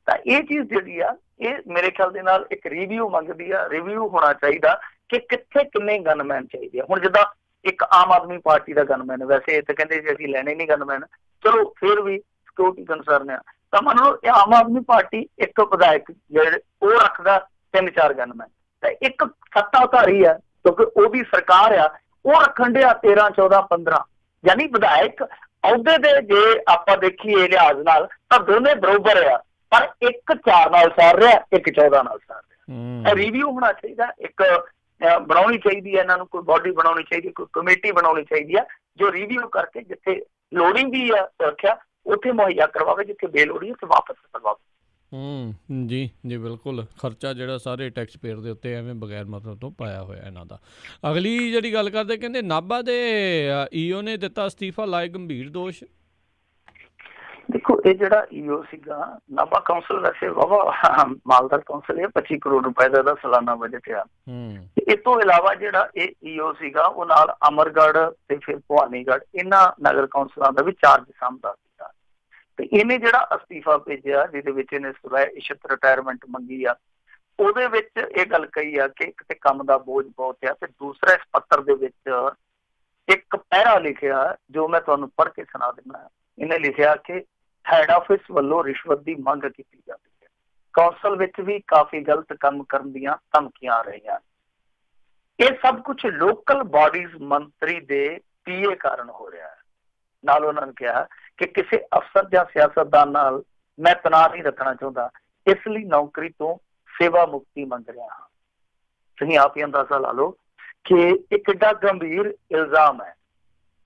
ਤਾਂ ਇਹ ਚੀਜ਼ ਜਿਹੜੀ ਆ ਇਹ ਮੇਰੇ ਖਿਆਲ ਦੇ ਨਾਲ ਇੱਕ ਰਿਵਿਊ ਮੰਗਦੀ ਆ। ਰਿਵਿਊ ਹੋਣਾ ਚਾਹੀਦਾ ਕਿ ਕਿੱਥੇ ਕਿੰਨੇ ਗਨਮੈਨ ਚਾਹੀਦੇ ਆ। ਹੁਣ ਜਿੱਦਾਂ ਇੱਕ ਆਮ ਆਦਮੀ ਪਾਰਟੀ ਦਾ ਗਨਮੈਨ, ਵੈਸੇ ਤਾਂ ਕਹਿੰਦੇ ਜੀ ਅਸੀਂ ਲੈਣੇ ਨਹੀਂ ਗਨਮੈਨ, ਚਲੋ ਫਿਰ ਵੀ ਸਿਕਿਉਰਿਟੀ ਕੰਸਰਨ ਆ, ਤਾਂ ਮੰਨ ਲਓ ਇਹ ਆਮ ਆਦਮੀ ਪਾਰਟੀ ਇੱਕ ਵਿਧਾਇਕ ਜਿਹੜੇ ਉਹ ਰੱਖਦਾ 3-4 ਗਨਮੈਨ, ਤਾਂ ਇੱਕ ਸੱਤਾਧਾਰੀ ਆ ਕਿਉਂਕਿ ਉਹ ਵੀ ਸਰਕਾਰ ਆ, ਉਹ ਰੱਖਣ ਡਿਆ 13-14-15, ਯਾਨੀ ਵਿਧਾਇਕ ਅਹੁਦੇ ਦੇ ਜੇ ਆਪਾਂ ਦੇਖੀਏ ਲਿਹਾਜ਼ ਨਾਲ ਤਾਂ ਦੋਨੇ ਬਰੋਬਰ ਆ, ਪਰ ਇੱਕ 4 ਨਾਲ ਸਾਰ ਰਿਹਾ, ਇੱਕ 14 ਨਾਲ ਸਾਰ ਰਿਹਾ। ਇਹ ਰਿਵਿਊ ਹੋਣਾ ਚਾਹੀਦਾ, ਇੱਕ ਬਣਾਉਣੀ ਚਾਹੀਦੀ ਹੈ ਇਹਨਾਂ ਨੂੰ, ਕੋਈ ਬਾਡੀ ਬਣਾਉਣੀ ਚਾਹੀਦੀ, ਕੋਈ ਕਮੇਟੀ ਬਣਾਉਣੀ ਚਾਹੀਦੀ ਆ ਜੋ ਰਿਵਿਊ ਕਰਕੇ ਜਿੱਥੇ ਲੋੜੀਂਦੀ ਆ ਸੁਰੱਖਿਆ ਉੱਥੇ ਮੁਹੱਈਆ ਕਰਵਾਵੇ, ਜਿੱਥੇ ਬੇਲੋੜੀ ਉੱਥੇ ਵਾਪਸ ਕਰਵਾਵੇ। ਜੀ ਜੀ ਬਿਲਕੁਲ, ਖਰਚਾ ਜਿਹੜਾ ਸਾਰੇ ਟੈਕਸ ਪੇਅਰ ਦੇ ਉੱਤੇ ਐਵੇਂ ਬਗੈਰ ਮਤਲਬ ਤੋਂ ਪਾਇਆ ਹੋਇਆ ਇਹਨਾਂ ਦਾ। ਅਗਲੀ ਜਿਹੜੀ ਗੱਲ ਕਰਦੇ, ਕਹਿੰਦੇ ਨਾਭਾ ਦੇ ਈਓ ਨੇ ਦਿੱਤਾ ਅਸਤੀਫਾ, ਲਾਏ ਗੰਭੀਰ ਦੋਸ਼। ਦੇਖੋ ਇਹ ਜਿਹੜਾ ਈਓ ਸੀਗਾ ਨਾਭਾ ਕੌਂਸਲ, ਵੈਸੇ ਵਾਹਵਾ ਮਾਲਦਾਰ ਕੌਂਸਲ ਹੈ, 25 ਕਰੋੜ ਰੁਪਏ ਦਾ ਸਾਲਾਨਾ ਬਜਟ ਆ। ਇਸ ਤੋਂ ਇਲਾਵਾ ਜਿਹੜਾ ਇਹ ਈਓ ਸੀਗਾ ਉਹ ਨਾਲ ਅਮਰਗੜ੍ਹ ਤੇ ਫਿਰ ਭਵਾਨੀਗੜ੍ਹ ਇਹਨਾਂ ਨਗਰ ਕੌਂਸਲਾਂ ਦਾ ਵੀ ਚਾਰਜ ਸਾਂਭਦਾ ਸੀਗਾ। ਤੇ ਇਹਨੇ ਜਿਹੜਾ ਅਸਤੀਫਾ ਭੇਜਿਆ ਜਿਹਦੇ ਵਿੱਚ ਇਹਨੇ ਸਵੈ ਇਸ਼ਤ ਰਿਟਾਇਰਮੈਂਟ ਮੰਗੀ ਆ, ਉਹਦੇ ਵਿੱਚ ਇਹ ਗੱਲ ਕਹੀ ਆ ਕਿ ਇੱਕ ਤੇ ਕੰਮ ਦਾ ਬੋਝ ਬਹੁਤ ਆ, ਤੇ ਦੂਸਰਾ ਇਸ ਪੱਤਰ ਦੇ ਵਿੱਚ ਇੱਕ ਪੈਰਾ ਲਿਖਿਆ ਜੋ ਮੈਂ ਤੁਹਾਨੂੰ ਪੜ੍ਹ ਕੇ ਸੁਣਾ ਦਿੰਦਾ। ਇਹਨੇ ਲਿਖਿਆ ਕਿ ਹੈਡ ਆਫਿਸ ਵੱਲੋਂ ਰਿਸ਼ਵਤ ਦੀ ਮੰਗ ਕੀਤੀ ਜਾਂਦੀ ਹੈ, ਕੌਂਸਲ ਵਿੱਚ ਵੀ ਕਾਫੀ ਗਲਤ ਕੰਮ ਕਰਨ ਦੀਆਂ ਧਮਕੀਆਂ ਆ ਰਹੀਆਂ। ਇਹ ਸਭ ਕੁਝ ਲੋਕਲ ਬਾਡੀਜ਼ ਮੰਤਰੀ ਦੇ ਪੀਏ ਕਾਰਨ ਹੋ ਰਿਹਾ ਹੈ। ਨਾਲ ਉਹਨਾਂ ਨੇ ਕਿਹਾ ਕਿ ਕਿਸੇ ਅਫਸਰ ਜਾਂ ਸਿਆਸਤਦਾਨ ਨਾਲ ਮੈਂ ਤਣਾਅ ਨਹੀਂ ਰੱਖਣਾ ਚਾਹੁੰਦਾ, ਇਸ ਲਈ ਨੌਕਰੀ ਤੋਂ ਸੇਵਾ ਮੁਕਤੀ ਮੰਗ ਰਿਹਾ ਹਾਂ। ਤੁਸੀਂ ਆਪ ਹੀ ਅੰਦਾਜ਼ਾ ਲਾ ਲਓ ਕਿ ਇਹ ਕਿੱਡਾ ਗੰਭੀਰ ਇਲਜ਼ਾਮ ਹੈ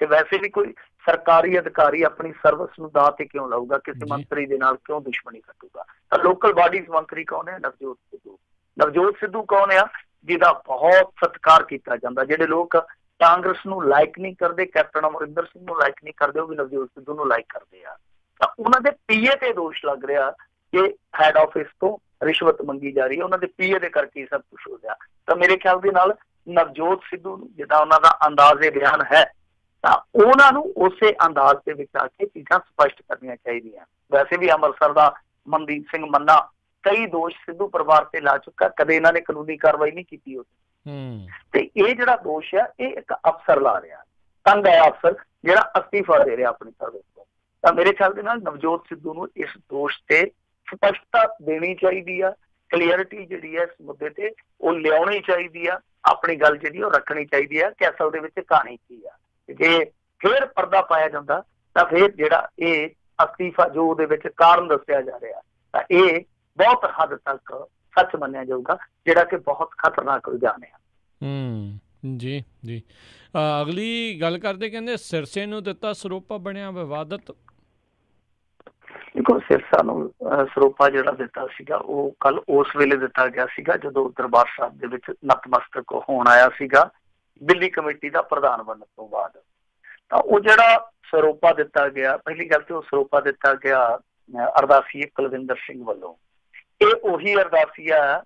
ਕਿ ਵੈਸੇ ਵੀ ਕੋਈ ਸਰਕਾਰੀ ਅਧਿਕਾਰੀ ਆਪਣੀ ਸਰਵਿਸ ਨੂੰ ਦਾਅ ਤੇ ਕਿਉਂ ਲਾਊਗਾ, ਕਿਸੇ ਮੰਤਰੀ ਦੇ ਨਾਲ ਕਿਉਂ ਦੁਸ਼ਮਣੀ ਕੱਟੂਗਾ। ਤਾਂ ਲੋਕਲ ਬਾਡੀਜ਼ ਮੰਤਰੀ ਕੌਣ ਹੈ? ਨਵਜੋਤ ਸਿੱਧੂ। ਨਵਜੋਤ ਸਿੱਧੂ ਕੌਣ ਆ? ਜਿਹਦਾ ਬਹੁਤ ਸਤਿਕਾਰ ਕੀਤਾ ਜਾਂਦਾ। ਜਿਹੜੇ ਲੋਕ ਕਾਂਗਰਸ ਨੂੰ ਲਾਈਕ ਨਹੀਂ ਕਰਦੇ, ਕੈਪਟਨ ਅਮਰਿੰਦਰ ਸਿੰਘ ਨੂੰ ਲਾਈਕ ਨਹੀਂ ਕਰਦੇ, ਉਹ ਵੀ ਨਵਜੋਤ ਸਿੱਧੂ ਨੂੰ ਲਾਈਕ ਕਰਦੇ ਆ। ਤਾਂ ਉਹਨਾਂ ਦੇ ਪੀਏ ਤੇ ਦੋਸ਼ ਲੱਗ ਰਿਹਾ ਕਿ ਹੈਡ ਆਫਿਸ ਤੋਂ ਰਿਸ਼ਵਤ ਮੰਗੀ ਜਾ ਰਹੀ ਹੈ, ਉਹਨਾਂ ਦੇ ਪੀਏ ਦੇ ਕਰਕੇ ਸਭ ਕੁਛ ਹੋ ਗਿਆ। ਤਾਂ ਮੇਰੇ ਖਿਆਲ ਦੇ ਨਾਲ ਨਵਜੋਤ ਸਿੱਧੂ ਨੂੰ ਜਿੱਦਾਂ ਉਹਨਾਂ ਦਾ ਅੰਦਾਜ਼ੇ ਬਿਆਨ ਹੈ ਤਾਂ ਉਹਨਾਂ ਨੂੰ ਉਸੇ ਅੰਦਾਜ਼ ਦੇ ਵਿੱਚ ਆ ਕੇ ਚੀਜ਼ਾਂ ਸਪਸ਼ਟ ਕਰਨੀਆਂ ਚਾਹੀਦੀਆਂ। ਵੈਸੇ ਵੀ ਅੰਮ੍ਰਿਤਸਰ ਦਾ ਮਨਦੀਪ ਸਿੰਘ ਮੰਨਾ ਕਈ ਦੋਸ਼ ਸਿੱਧੂ ਪਰਿਵਾਰ ਤੇ ਲਾ ਚੁੱਕਾ, ਕਦੇ ਇਹਨਾਂ ਨੇ ਕਾਨੂੰਨੀ ਕਾਰਵਾਈ ਨਹੀਂ ਕੀਤੀ ਉਹਦੀ। ਤੇ ਇਹ ਜਿਹੜਾ ਦੋਸ਼ ਆ ਇਹ ਇੱਕ ਅਫਸਰ ਲਾ ਰਿਹਾ, ਤੰਗ ਆਇਆ ਅਫਸਰ ਜਿਹੜਾ ਅਸਤੀਫਾ ਦੇ ਰਿਹਾ ਆਪਣੀ ਸਰਵਿਸ ਤੋਂ। ਤਾਂ ਮੇਰੇ ਖਿਆਲ ਦੇ ਨਾਲ ਨਵਜੋਤ ਸਿੱਧੂ ਨੂੰ ਇਸ ਦੋਸ਼ ਤੇ ਸਪਸ਼ਟਤਾ ਦੇਣੀ ਚਾਹੀਦੀ ਆ, ਕਲੀਅਰਿਟੀ ਜਿਹੜੀ ਹੈ ਇਸ ਮੁੱਦੇ ਤੇ ਉਹ ਲਿਆਉਣੀ ਚਾਹੀਦੀ ਆ, ਆਪਣੀ ਗੱਲ ਜਿਹੜੀ ਉਹ ਰੱਖਣੀ ਚਾਹੀਦੀ ਆ ਕਿ ਅਸਲ ਦੇ ਵਿੱਚ ਕਹਾਣੀ ਕੀ ਆ। ਜੇ ਫਿਰ ਪਰਦਾ ਪਾਇਆ ਜਾਂਦਾ ਤਾਂ ਫਿਰ ਜਿਹੜਾ ਇਹ ਅਸਤੀਫਾ ਜੋ ਉਹਦੇ ਵਿੱਚ ਕਾਰਨ ਦੱਸਿਆ ਜਾ ਰਿਹਾ ਤਾਂ ਇਹ ਬਹੁਤ ਹੱਦ ਤੱਕ ਸੱਚ ਮੰਨਿਆ ਜਾਊਗਾ, ਜਿਹੜਾ ਕਿ ਬਹੁਤ ਖਤਰਨਾਕ ਰੁਝਾਨ ਹੈ। ਜੀ ਜੀ, ਅਗਲੀ ਗੱਲ ਕਰਦੇ, ਕਹਿੰਦੇ ਸਿਰਸੇ ਨੂੰ ਦਿੱਤਾ ਸਰੋਪਾ ਬਣਿਆ ਵਿਵਾਦਤ। ਦੇਖੋ ਸਿਰਸਾ ਨੂੰ ਸਰੋਪਾ ਜਿਹੜਾ ਦਿੱਤਾ ਸੀਗਾ ਉਹ ਕੱਲ ਉਸ ਵੇਲੇ ਦਿੱਤਾ ਗਿਆ ਸੀਗਾ ਜਦੋਂ ਦਰਬਾਰ ਸਾਹਿਬ ਦੇ ਵਿੱਚ ਨਤਮਸਤਕ ਹੋਣ ਆਇਆ ਸੀਗਾ ਦਿੱਲੀ ਕਮੇਟੀ ਦਾ ਪ੍ਰਧਾਨ ਬਣਨ ਤੋਂ ਬਾਅਦ। ਤਾਂ ਉਹ ਜਿਹੜਾ ਸਰੋਪਾ ਦਿੱਤਾ ਗਿਆ, ਪਹਿਲੀ ਗੱਲ ਤੇ ਉਹ ਸਰੋਪਾ ਦਿੱਤਾ ਗਿਆ ਅਰਦਾਸੀਏ ਕੁਲਵਿੰਦਰ ਸਿੰਘ ਵੱਲੋਂ। ਇਹ ਉਹੀ ਅਰਦਾਸੀਆ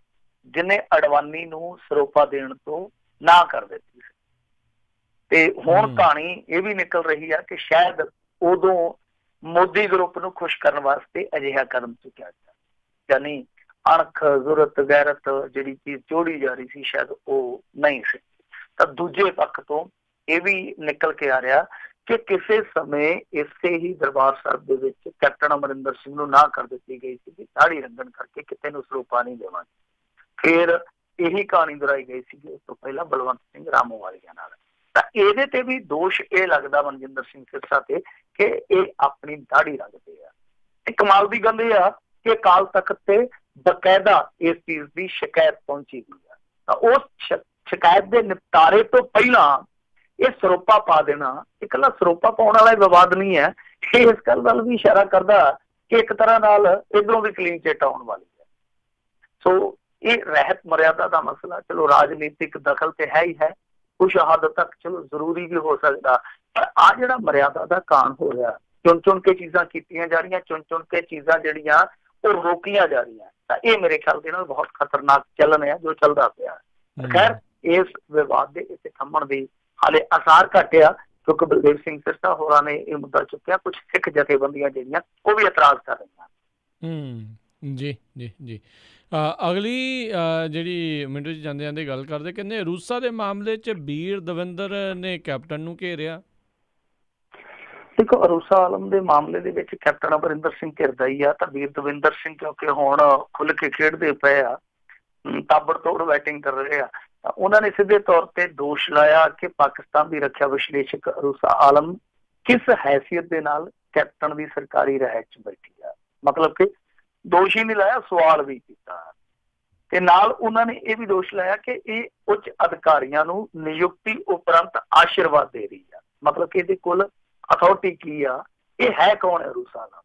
ਜਿਹਨੇ ਅਡਵਾਨੀ ਨੂੰ ਸਰੋਪਾ ਦੇਣ ਤੋਂ ਨਾ ਕਰ ਦਿੱਤੀ ਸੀ। ਤੇ ਹੁਣ ਕਹਾਣੀ ਇਹ ਵੀ ਨਿਕਲ ਰਹੀ ਆ ਕਿ ਸ਼ਾਇਦ ਉਦੋਂ ਮੋਦੀ ਗਰੁੱਪ ਨੂੰ ਖੁਸ਼ ਕਰਨ ਵਾਸਤੇ ਅਜਿਹਾ ਕਦਮ ਚੁੱਕਿਆ ਗਿਆ, ਯਾਨੀ ਅਣਖ ਜ਼ੁਰਤ ਗੈਰਤ ਜਿਹੜੀ ਚੀਜ਼ ਜੋੜੀ ਜਾ ਰਹੀ ਸੀ ਸ਼ਾਇਦ ਉਹ ਨਹੀਂ ਸੀ। ਤਾਂ ਦੂਜੇ ਪੱਖ ਤੋਂ ਇਹ ਵੀ ਨਿਕਲ ਕੇ ਆ ਰਿਹਾ ਕਿ ਕਿਸੇ ਸਮੇਂ ਇਸੇ ਹੀ ਦਰਬਾਰ ਸਾਹਿਬ ਦੇ ਵਿੱਚ ਕੈਪਟਨ ਅਮਰਿੰਦਰ ਸਿੰਘ ਨੂੰ ਨਾ ਕਰ ਦਿੱਤੀ ਗਈ ਸੀ ਕਿ ਦਾੜੀ ਰੰਗਣ ਕਰਕੇ ਕਿਤੇ ਨੂੰ ਸਰੋਪਾ ਨਹੀਂ ਦੇਵਾਂਗੇ। ਫਿਰ ਇਹੀ ਕਹਾਣੀ ਦੁਹਰਾਈ ਗਈ ਸੀ ਉਸ ਤੋਂ ਪਹਿਲਾਂ ਬਲਵੰਤ ਸਿੰਘ ਰਾਮੋਵਾਲੀਆ ਨਾਲ। ਤਾਂ ਇਹਦੇ ਤੇ ਵੀ ਦੋਸ਼ ਇਹ ਲੱਗਦਾ ਮਨਜਿੰਦਰ ਸਿੰਘ ਸਿਰਸਾ ਤੇ ਕਿ ਇਹ ਆਪਣੀ ਦਾੜੀ ਰੰਗਦੇ ਆ। ਤੇ ਕਮਾਲ ਦੀ ਗੱਲ ਇਹ ਆ ਕਿ ਅਕਾਲ ਤਖਤ ਤੇ ਬਕਾਇਦਾ ਇਸ ਚੀਜ਼ ਦੀ ਸ਼ਿਕਾਇਤ ਪਹੁੰਚੀ ਗਈ ਆ। ਤਾਂ ਉਸ ਸ਼ਿਕਾਇਤ ਦੇ ਨਿਪਟਾਰੇ ਤੋਂ ਪਹਿਲਾਂ ਇਹ ਸਰੋਪਾ ਪਾ ਦੇਣਾ ਇਕੱਲਾ ਸਰੋਪਾ ਪਾਉਣ ਵਾਲਾ ਵਿਵਾਦ ਨਹੀਂ ਹੈ, ਇਹ ਇਸ ਗੱਲ ਵੱਲ ਵੀ ਇਸ਼ਾਰਾ ਕਰਦਾ ਕਿ ਇੱਕ ਤਰ੍ਹਾਂ ਨਾਲ ਇੱਧਰੋਂ ਵੀ ਕਲੀਨ ਚਿੱਟ ਆਉਣ ਵਾਲੀ ਹੈ। ਸੋ ਇਹ ਰਹਿਤ ਮਰਿਆਦਾ ਦਾ ਮਸਲਾ ਚਲੋ ਰਾਜਨੀਤਿਕ ਦਖਲ ਤੇ ਹੈ ਹੀ ਹੈ, ਕੁਛ ਹੱਦ ਤੱਕ ਚਲੋ ਜ਼ਰੂਰੀ ਵੀ ਹੋ ਸਕਦਾ, ਪਰ ਆ ਜਿਹੜਾ ਮਰਿਆਦਾ ਦਾ ਕਾਣ ਹੋ ਰਿਹਾ, ਚੁਣ ਕੇ ਚੀਜ਼ਾਂ ਕੀਤੀਆਂ ਜਾ ਰਹੀਆਂ, ਚੁਣ ਕੇ ਚੀਜ਼ਾਂ ਜਿਹੜੀਆਂ ਉਹ ਰੋਕੀਆਂ ਜਾ ਰਹੀਆਂ, ਤਾਂ ਇਹ ਮੇਰੇ ਖਿਆਲ ਦੇ ਨਾਲ ਬਹੁਤ ਖਤਰਨਾਕ ਚੱਲਣ ਹੈ ਜੋ ਚੱਲਦਾ ਪਿਆ। ਖੈਰ ਇਸ ਵਿਵਾਦ ਦੇ ਇੱਥੇ ਥੰਮਣ ਦੀ ਹਾਲੇ ਆਸਾਰ ਘੱਟ ਆ, ਕਿਉਂਕਿ ਬਲਦੇਵ ਸਿੰਘ ਸਿਰਸਾ ਹੋਰਾਂ ਨੇ ਇਹ ਮੁੱਦਾ ਚੁੱਕਿਆ, ਕੁਝ ਸਿੱਖ ਜਥੇਬੰਦੀਆਂ ਜਿਹੜੀਆਂ ਉਹ ਵੀ ਇਤਰਾਜ਼ ਕਰ ਰਹੀਆਂ। ਜੀ ਜੀ ਜੀ ਅਗਲੀ ਜਿਹੜੀ ਮਿੰਟੂ 'ਚ ਜਾਂਦੇ ਜਾਂਦੇ ਗੱਲ ਕਰਦੇ, ਕਹਿੰਦੇ ਰੂਸਾ ਦੇ ਮਾਮਲੇ 'ਚ ਵੀਰ ਦਵਿੰਦਰ ਨੇ ਕੈਪਟਨ ਨੂੰ ਘੇਰਿਆ। ਦੇਖੋ ਅਰੂਸਾ ਆਲਮ ਦੇ ਮਾਮਲੇ ਦੇ ਵਿੱਚ ਕੈਪਟਨ ਅਮਰਿੰਦਰ ਸਿੰਘ ਘਿਰਦਾ ਹੀ ਆ, ਤਾਂ ਵੀਰ ਦਵਿੰਦਰ ਸਿੰਘ ਕਿਉਂਕਿ ਹੁਣ ਖੁੱਲ ਕੇ ਖੇਡਦੇ ਪਏ ਆ, ਤਾਬੜਤੋੜ ਬੈਟਿੰਗ ਕਰ ਰਹੇ ਆ, ਤਾਂ ਉਹਨਾਂ ਨੇ ਸਿੱਧੇ ਤੌਰ ਤੇ ਦੋਸ਼ ਲਾਇਆ ਕਿ ਪਾਕਿਸਤਾਨ ਦੀ ਰੱਖਿਆ ਵਿਸ਼ਲੇਸ਼ਕ ਅਰੂਸਾ ਆਲਮ ਕਿਸ ਹੈਸੀਅਤ ਦੇ ਨਾਲ ਕੈਪਟਨ ਦੀ ਸਰਕਾਰੀ ਰਿਹਾਇਸ਼ 'ਚ ਬੈਠੀ ਆ। ਮਤਲਬ ਕਿ ਦੋਸ਼ ਹੀ ਨਹੀਂ ਲਾਇਆ, ਸਵਾਲ ਵੀ ਕੀਤਾ, ਤੇ ਨਾਲ ਉਹਨਾਂ ਨੇ ਇਹ ਵੀ ਦੋਸ਼ ਲਾਇਆ ਕਿ ਇਹ ਉੱਚ ਅਧਿਕਾਰੀਆਂ ਨੂੰ ਨਿਯੁਕਤੀ ਉਪਰੰਤ ਆਸ਼ੀਰਵਾਦ ਦੇ ਰਹੀ ਆ। ਮਤਲਬ ਕਿ ਇਹਦੇ ਕੋਲ ਅਥਾਰਟੀ ਕੀ ਆ, ਇਹ ਹੈ ਕੌਣ ਹੈ ਅਰੂਸਾ ਆਲਮ।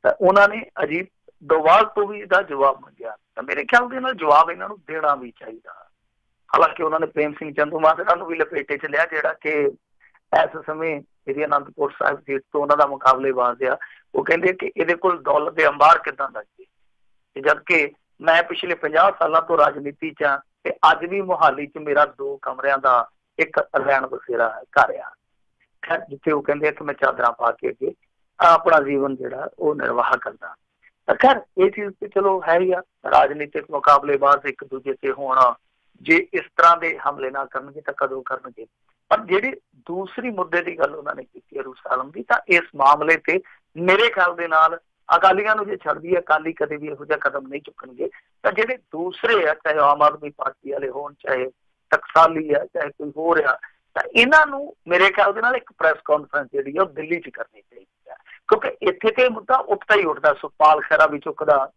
ਤਾਂ ਉਹਨਾਂ ਨੇ ਅਜੀਤ ਡੋਵਾਲ ਤੋਂ ਵੀ ਇਹਦਾ ਜਵਾਬ ਮੰਗਿਆ, ਤਾਂ ਮੇਰੇ ਖਿਆਲ ਦੇ ਨਾਲ ਜਵਾਬ ਇਹਨਾਂ ਨੂੰ ਦੇਣਾ ਵੀ ਚਾਹੀਦਾ। ਹਾਲਾਂਕਿ ਉਹਨਾਂ ਨੇ ਪ੍ਰੇਮ ਸਿੰਘ ਚੰਦੂਮਾਜਰਾ ਨੂੰ ਵੀ ਲਪੇਟੇ 'ਚ ਲਿਆ, ਜਿਹੜਾ ਕਿ ਇਸ ਸਮੇਂ ਇਹਦੀ ਅਨੰਦਪੁਰ ਸਾਹਿਬ ਸੀਟ ਤੋਂ ਉਹਨਾਂ ਦਾ ਮੁਕਾਬਲੇਬਾਜ਼ ਆ। ਉਹ ਕਹਿੰਦੇ ਕਿ ਇਹਦੇ ਕੋਲ ਦੌਲਤ ਦੇ ਅੰਬਾਰ ਕਿੱਦਾਂ ਲੱਗੇ, ਜਦਕਿ ਮੈਂ ਪਿਛਲੇ 50 ਸਾਲਾਂ ਤੋਂ ਰਾਜਨੀਤੀ 'ਚ ਆ, ਤੇ ਅੱਜ ਵੀ ਮੁਹਾਲੀ 'ਚ ਮੇਰਾ 2 ਕਮਰਿਆਂ ਦਾ ਇੱਕ ਰਹਿਣ ਬਸੇਰਾ ਘਰ ਆ, ਜਿੱਥੇ ਉਹ ਕਹਿੰਦੇ ਆ ਕਿ ਮੈਂ ਚਾਦਰਾਂ ਪਾ ਕੇ ਅੱਗੇ ਆਪਣਾ ਜੀਵਨ ਜਿਹੜਾ ਉਹ ਨਿਰਵਾਹ ਕਰਦਾ। ਤਾਂ ਖੈਰ ਇਹ ਚੀਜ਼ ਤੇ ਚਲੋ ਹੈ ਹੀ ਆ, ਰਾਜਨੀਤਿਕ ਮੁਕਾਬਲੇਬਾਜ਼ ਇੱਕ ਦੂਜੇ ਤੇ ਹੋਣਾ, ਜੇ ਇਸ ਤਰ੍ਹਾਂ ਦੇ ਹਮਲੇ ਨਾ ਕਰਨਗੇ ਤਾਂ ਕਦੋਂ ਕਰਨਗੇ। ਪਰ ਜਿਹੜੀ ਦੂਸਰੀ ਮੁੱਦੇ ਦੀ ਗੱਲ ਉਹਨਾਂ ਨੇ ਕੀਤੀ ਅਰੂਸਾ ਆਲਮ ਦੀ, ਤਾਂ ਇਸ ਮਾਮਲੇ ਤੇ ਮੇਰੇ ਖਿਆਲ ਦੇ ਨਾਲ ਅਕਾਲੀਆਂ ਨੂੰ ਜੇ ਛੱਡਦੀ ਹੈ, ਅਕਾਲੀ ਕਦੇ ਵੀ ਇਹੋ ਜਿਹਾ ਕਦਮ ਨਹੀਂ ਚੁੱਕਣਗੇ। ਤਾਂ ਜਿਹੜੇ ਦੂਸਰੇ ਆ, ਚਾਹੇ ਆਮ ਆਦਮੀ ਪਾਰਟੀ ਵਾਲੇ ਹੋਣ, ਚਾਹੇ ਟਕਸਾਲੀ ਆ, ਚਾਹੇ ਕੋਈ ਹੋਰ ਆ, ਤਾਂ ਇਹਨਾਂ ਨੂੰ ਮੇਰੇ ਖਿਆਲ ਦੇ ਨਾਲ ਇੱਕ ਪ੍ਰੈਸ ਕਾਨਫਰੰਸ ਜਿਹੜੀ ਆ ਉਹ ਦਿੱਲੀ 'ਚ ਕਰਨੀ ਚਾਹੀਦੀ ਆ, ਕਿਉਂਕਿ ਇੱਥੇ ਤੇ ਮੁੱਦਾ ਉੱਠਦਾ ਹੀ ਉੱਠਦਾ। ਸੁਖਪਾਲ ਖਹਿਰਾ ਵੀ ਚੁੱਕਦਾ,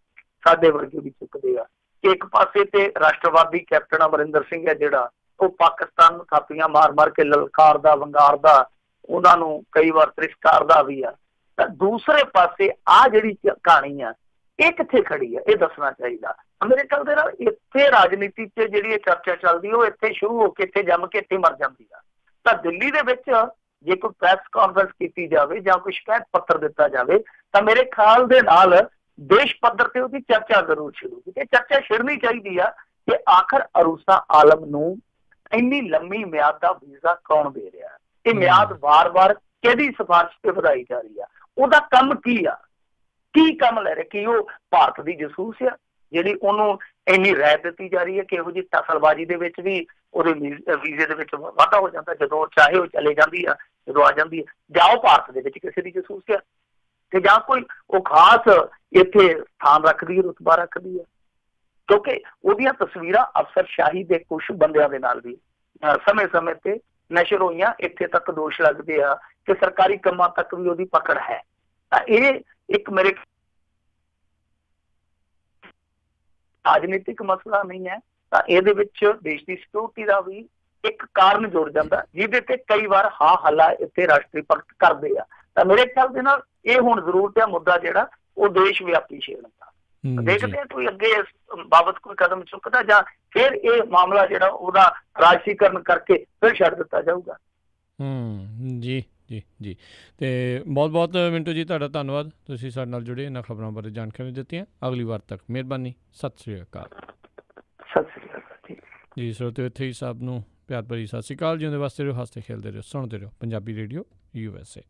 ਸਾਡੇ ਵਰਗੇ ਵੀ ਚੁੱਕਦੇ ਆ। ਇੱਕ ਪਾਸੇ ਤੇ ਰਾਸ਼ਟਰਵਾਦੀ ਕੈਪਟਨ ਅਮਰਿੰਦਰ ਸਿੰਘ ਹੈ ਜਿਹੜਾ ਉਹ ਪਾਕਿਸਤਾਨ ਨੂੰ ਥਾਪੀਆਂ ਮਾਰ ਕੇ ਲਲਕਾਰਦਾ, ਵੰਗਾਰਦਾ, ਉਹਨਾਂ ਨੂੰ ਕਈ ਵਾਰ ਤਿਰਸਕਾਰਦਾ ਵੀ ਆ। ਤਾਂ ਦੂਸਰੇ ਪਾਸੇ ਆ ਜਿਹੜੀ ਕਹਾਣੀ ਆ ਇਹ ਕਿੱਥੇ ਖੜੀ ਆ, ਇਹ ਦੱਸਣਾ ਚਾਹੀਦਾ। ਮੇਰੇ ਖਿਆਲ ਦੇ ਨਾਲ ਇੱਥੇ ਰਾਜਨੀਤੀ 'ਚ ਜਿਹੜੀ ਇਹ ਚਰਚਾ ਚੱਲਦੀ ਉਹ ਇੱਥੇ ਸ਼ੁਰੂ ਹੋ ਕੇ ਇੱਥੇ ਜੰਮ ਕੇ ਇੱਥੇ ਮਰ ਜਾਂਦੀ ਆ। ਤਾਂ ਦਿੱਲੀ ਦੇ ਵਿੱਚ ਜੇ ਕੋਈ ਪ੍ਰੈਸ ਕਾਨਫਰੰਸ ਕੀਤੀ ਜਾਵੇ ਜਾਂ ਕੋਈ ਸ਼ਿਕਾਇਤ ਪੱਤਰ ਦਿੱਤਾ ਜਾਵੇ, ਤਾਂ ਮੇਰੇ ਖਿਆਲ ਦੇ ਨਾਲ ਦੇਸ਼ ਪੱਧਰ ਤੇ ਉਹਦੀ ਚਰਚਾ ਜ਼ਰੂਰ ਸ਼ੁਰੂ ਹੋਵੇ। ਇਹ ਚਰਚਾ ਛਿੜਨੀ ਚਾਹੀਦੀ ਆ ਕਿ ਆਖਰ ਅਰੂਸਾ ਆਲਮ ਨੂੰ ਇੰਨੀ ਲੰਮੀ ਮਿਆਦ ਦਾ ਵੀਜ਼ਾ ਕੌਣ ਦੇ ਰਿਹਾ, ਇਹ ਮਿਆਦ ਵਾਰ-ਵਾਰ ਕਿਹਦੀ ਸਿਫਾਰਿਸ਼ ਤੇ ਵਧਾਈ ਜਾ ਰਹੀ ਆ, ਉਹਦਾ ਕੰਮ ਕੀ ਆ, ਕੀ ਕੰਮ ਲੈ ਰਿਹਾ, ਕੀ ਉਹ ਭਾਰਤ ਦੀ ਜਸੂਸ ਆ ਜਿਹੜੀ ਉਹਨੂੰ ਇੰਨੀ ਰਾਇਤ ਦਿੱਤੀ ਜਾ ਰਹੀ ਹੈ ਕਿ ਇਹੋ ਜਿਹੀ ਟਸਲਬਾਜ਼ੀ ਦੇ ਵਿੱਚ ਵੀ ਉਹਦੇ ਵੀਜ਼ੇ ਦੇ ਵਿੱਚ ਵਾਧਾ ਹੋ ਜਾਂਦਾ, ਜਦੋਂ ਚਾਹੇ ਉਹ ਚਲੇ ਜਾਂਦੀ ਆ, ਜਦੋਂ ਆ ਜਾਂਦੀ ਹੈ, ਜਾਂ ਉਹ ਭਾਰਤ ਦੇ ਵਿੱਚ ਕਿਸੇ ਦੀ ਜਸੂਸ ਆ, ਤੇ ਜਾਂ ਕੋਈ ਉਹ ਖਾਸ ਇੱਥੇ ਸਥਾਨ ਰੱਖਦੀ, ਰੁਤਬਾ ਰੱਖਦੀ ਆ। ਕਿਉਂਕਿ ਉਹਦੀਆਂ ਤਸਵੀਰਾਂ ਅਫਸਰਸ਼ਾਹੀ ਦੇ ਕੁਛ ਬੰਦਿਆਂ ਦੇ ਨਾਲ ਵੀ ਸਮੇਂ-ਸਮੇਂ ਤੇ ਨਸ਼ਰ ਹੋਈਆਂ। ਇੱਥੇ ਤੱਕ ਦੋਸ਼ ਲੱਗਦੇ ਆ ਕਿ ਸਰਕਾਰੀ ਕੰਮਾਂ ਤੱਕ ਵੀ ਉਹਦੀ ਪਕੜ ਹੈ। ਤਾਂ ਇਹ ਇੱਕ ਮੇਰੇ ਰਾਜਨੀਤਿਕ ਮਸਲਾ ਨਹੀਂ ਹੈ, ਤਾਂ ਇਹਦੇ ਵਿੱਚ ਦੇਸ਼ ਦੀ ਸਿਕਿਉਰਿਟੀ ਦਾ ਵੀ ਇੱਕ ਕਾਰਨ ਜੁੜ ਜਾਂਦਾ, ਜਿਹਦੇ ਤੇ ਕਈ ਵਾਰ ਹਾਂ ਹੱਲਾ ਇੱਥੇ ਰਾਸ਼ਟਰੀ ਭਗਤ ਕਰਦੇ ਆ। ਤਾਂ ਮੇਰੇ ਖਿਆਲ ਦੇ ਨਾਲ ਇਹ ਹੁਣ ਜ਼ਰੂਰਤ ਹੈ ਮੁੱਦਾ ਜਿਹੜਾ ਉਹ ਦੇਸ਼ ਵਿਆਪੀ ਛੇੜਨ ਦਾ। ਦੇਖਦੇ ਆ ਕੋਈ ਅੱਗੇ ਇਸ ਬਾਬਤ ਕੋਈ ਕਦਮ ਚੁੱਕਦਾ, ਜਾਂ ਫਿਰ ਇਹ ਮਾਮਲਾ ਜਿਹੜਾ ਉਹਦਾ ਰਾਜਸੀਕਰਨ ਕਰਕੇ ਫਿਰ ਛੱਡ ਦਿੱਤਾ ਜਾਊਗਾ। ਜੀ ਜੀ ਜੀ ਤੇ ਬਹੁਤ ਬਹੁਤ ਮਿੰਟੂ ਜੀ ਤੁਹਾਡਾ ਧੰਨਵਾਦ, ਤੁਸੀਂ ਸਾਡੇ ਨਾਲ ਜੁੜੇ, ਇਹਨਾਂ ਖਬਰਾਂ ਬਾਰੇ ਜਾਣਕਾਰੀ ਦਿੱਤੀਆਂ। ਅਗਲੀ ਵਾਰ ਤੱਕ ਮਿਹਰਬਾਨੀ, ਸਤਿ ਸ਼੍ਰੀ ਅਕਾਲ। ਸਤਿ ਸ਼੍ਰੀ ਅਕਾਲ ਜੀ ਸਰੋਤਿਓ, ਇੱਥੇ ਹੀ ਸਭ ਨੂੰ ਪਿਆਰ ਭਰੀ ਸਤਿ ਸ਼੍ਰੀ ਅਕਾਲ। ਜਿਉਂਦੇ ਵਾਸਤੇ ਰਹੋ, ਹੱਸਦੇ ਖੇਲਦੇ ਰਹੋ, ਸੁਣਦੇ ਰਹੋ ਪੰਜਾਬੀ ਰੇਡੀਓ USA।